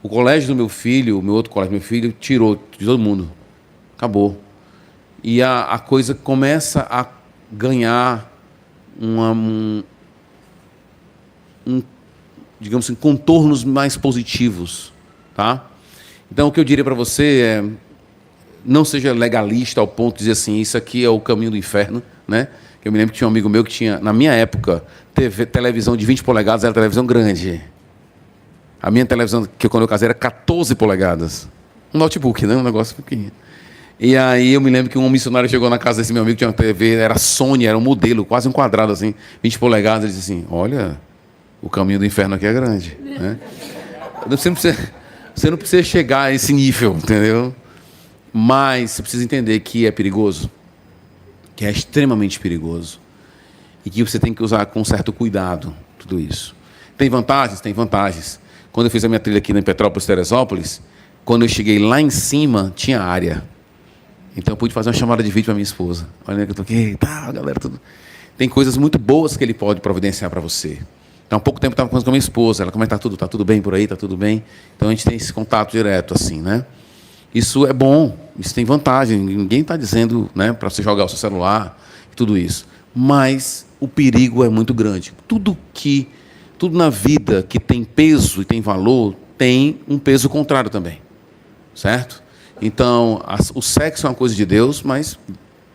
O colégio do meu filho, o meu outro colégio do meu filho, tirou de todo mundo. Acabou. E a coisa começa a ganhar digamos assim, contornos mais positivos. Tá? Então, o que eu diria para você é, não seja legalista ao ponto de dizer assim, isso aqui é o caminho do inferno. Né? Eu me lembro que tinha um amigo meu que tinha, na minha época, televisão de 20 polegadas, era televisão grande. A minha televisão, que quando eu casei, era 14 polegadas. Um notebook, né? Um negócio pequenininho. E aí eu me lembro que um missionário chegou na casa desse meu amigo, tinha uma TV, era Sony, era um modelo, quase um quadrado assim, 20 polegadas, ele disse assim, olha, o caminho do inferno aqui é grande. Né? Você não precisa chegar a esse nível, entendeu? Mas você precisa entender que é perigoso, que é extremamente perigoso, e que você tem que usar com certo cuidado tudo isso. Tem vantagens? Tem vantagens. Quando eu fiz a minha trilha aqui em Petrópolis, Teresópolis, quando eu cheguei lá em cima, tinha área. Então eu pude fazer uma chamada de vídeo para minha esposa. Olha que eu estou aqui, galera, tudo. Tem coisas muito boas que ele pode providenciar para você. Então, há pouco tempo eu estava conversando com a minha esposa. Ela, como é que está tudo? Está tudo bem por aí? Está tudo bem? Então, a gente tem esse contato direto, assim, né? Isso é bom, isso tem vantagem. Ninguém está dizendo, né, para você jogar o seu celular, tudo isso. Mas o perigo é muito grande. Tudo na vida que tem peso e tem valor, tem um peso contrário também. Certo? Então, o sexo é uma coisa de Deus, mas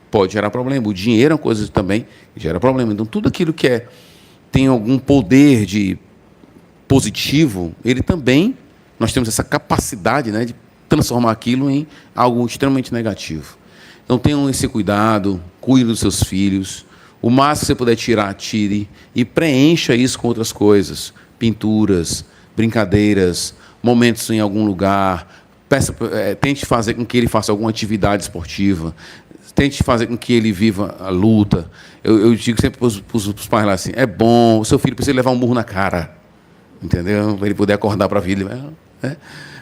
pode gerar problema. O dinheiro é uma coisa também que gera problema. Então, tudo aquilo que tem algum poder de positivo, ele também, nós temos essa capacidade, né, de transformar aquilo em algo extremamente negativo. Então, tenham esse cuidado, cuide dos seus filhos. O máximo que você puder tirar, tire. E preencha isso com outras coisas. Pinturas, brincadeiras, momentos em algum lugar. Tente fazer com que ele faça alguma atividade esportiva, tente fazer com que ele viva a luta. Eu digo sempre para os pais lá assim, é bom, o seu filho precisa levar um murro na cara, entendeu? Para ele poder acordar para a vida.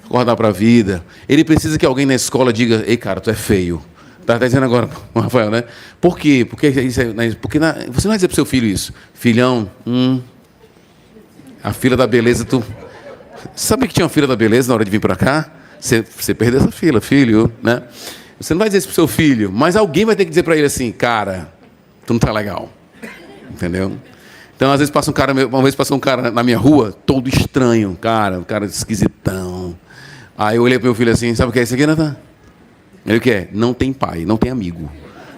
Acordar para a vida. Ele precisa que alguém na escola diga, ei, cara, tu é feio. Está dizendo agora, Rafael, né? Por quê? Porque você não vai dizer para o seu filho isso. Filhão, a fila da beleza, tu... Sabe que tinha uma fila da beleza na hora de vir para cá? Você perdeu essa fila, filho, né? Você não vai dizer isso para o seu filho, mas alguém vai ter que dizer para ele assim, cara, tu não tá legal. Entendeu? Então, às vezes uma vez passou um cara na minha rua, todo estranho, um cara esquisitão. Aí eu olhei para meu filho assim, sabe o que é isso aqui, Nathan? Ele o que é? Não tem pai, não tem amigo.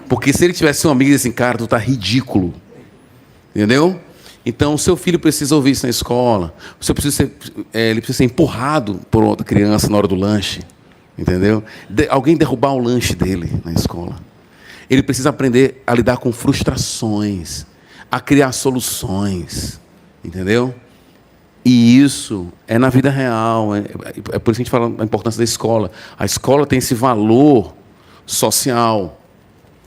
Porque se ele tivesse um amigo, ele assim, cara, tu tá ridículo. Entendeu? Então, o seu filho precisa ouvir isso na escola. Ele precisa ser empurrado por outra criança na hora do lanche. Entendeu? Alguém derrubar o lanche dele na escola. Ele precisa aprender a lidar com frustrações, a criar soluções, entendeu? E isso é na vida real. É por isso que a gente fala da importância da escola. A escola tem esse valor social,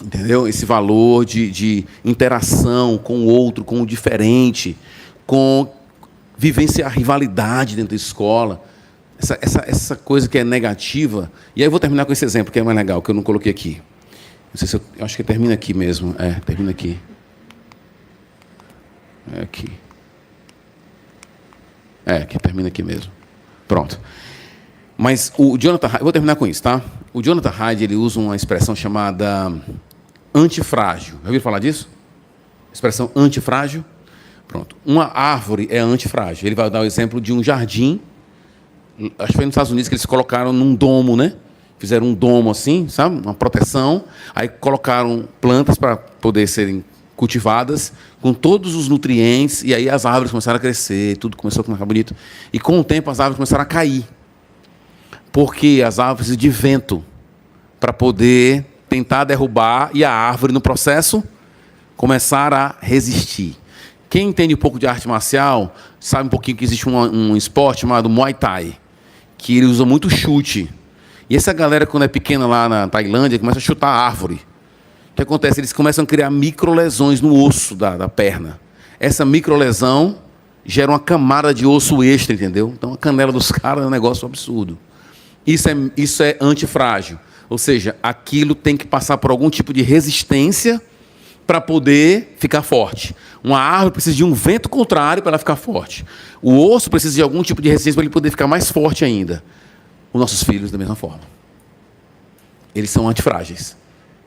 entendeu? Esse valor de interação com o outro, com o diferente, com vivenciar a rivalidade dentro da escola. Essa coisa que é negativa. E aí eu vou terminar com esse exemplo, que é mais legal, que eu não coloquei aqui. Não sei se eu acho que termina aqui mesmo. Termina aqui. Aqui. Que termina aqui mesmo. Pronto. Mas o Jonathan Haidt, eu vou terminar com isso, tá? O Jonathan Haidt, ele usa uma expressão chamada antifrágil. Já ouviram falar disso? Expressão antifrágil? Pronto. Uma árvore é antifrágil. Ele vai dar o exemplo de um jardim. Acho que foi nos Estados Unidos que eles colocaram num domo, né? Fizeram um domo assim, sabe? Uma proteção. Aí colocaram plantas para poder serem cultivadas com todos os nutrientes. E aí as árvores começaram a crescer, tudo começou a ficar bonito. E com o tempo as árvores começaram a cair. Porque as árvores precisam de vento para poder tentar derrubar e a árvore, no processo, começar a resistir. Quem entende um pouco de arte marcial sabe um pouquinho que existe um esporte chamado Muay Thai, que ele usa muito chute. E essa galera, quando é pequena lá na Tailândia, começa a chutar a árvore. O que acontece? Eles começam a criar microlesões no osso da perna. Essa microlesão gera uma camada de osso extra, entendeu? Então a canela dos caras é um negócio absurdo. Isso é antifrágil. Ou seja, aquilo tem que passar por algum tipo de resistência para poder ficar forte. Uma árvore precisa de um vento contrário para ela ficar forte. O osso precisa de algum tipo de resistência para ele poder ficar mais forte ainda. Os nossos filhos, da mesma forma. Eles são antifrágeis.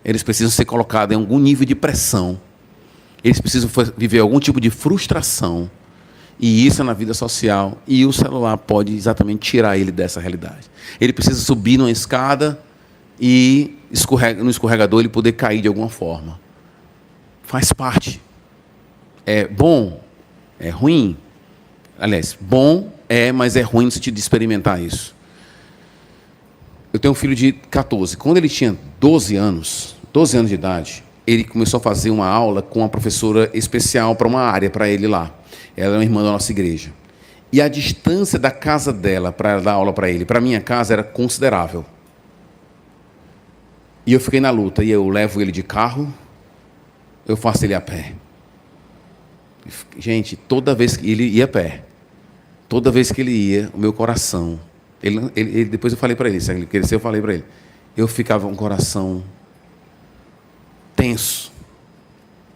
Eles precisam ser colocados em algum nível de pressão. Eles precisam viver algum tipo de frustração. E isso é na vida social. E o celular pode exatamente tirar ele dessa realidade. Ele precisa subir numa escada e no escorregador ele poder cair de alguma forma. Faz parte. É bom? É ruim? Aliás, bom mas é ruim no sentido de experimentar isso. Eu tenho um filho de 14. Quando ele tinha 12 anos de idade, ele começou a fazer uma aula com uma professora especial para uma área para ele lá. Ela é uma irmã da nossa igreja. E a distância da casa dela para dar aula para ele, para a minha casa, era considerável. E eu fiquei na luta. E eu levo ele de carro, eu faço ele a pé. Gente, toda vez que ele ia a pé, toda vez que ele ia, o meu coração... depois eu falei para ele, se ele cresceu, eu falei para ele. Eu ficava com o coração tenso.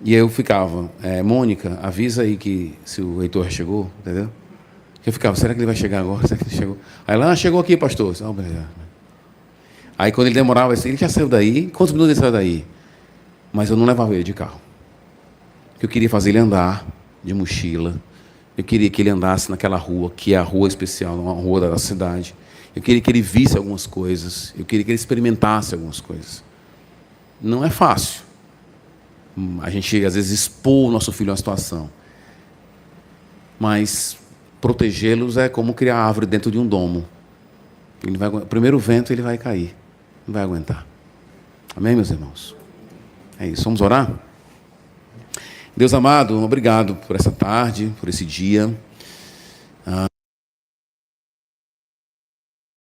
E eu ficava, Mônica, avisa aí que se o Heitor chegou, entendeu? Eu ficava, será que ele vai chegar agora? Será que ele chegou? Aí ela, chegou aqui, pastor. Aí quando ele demorava, ele já saiu daí. Quantos minutos ele saiu daí? Mas eu não levava ele de carro. Eu queria fazer ele andar de mochila. Eu queria que ele andasse naquela rua, que é a rua especial, uma rua da cidade. Eu queria que ele visse algumas coisas. Eu queria que ele experimentasse algumas coisas. Não é fácil. A gente, às vezes, expor o nosso filho a uma situação. Mas protegê-los é como criar árvore dentro de um domo. O primeiro vento ele vai cair. Não vai aguentar. Amém, meus irmãos? É isso. Vamos orar? Deus amado, obrigado por essa tarde, por esse dia.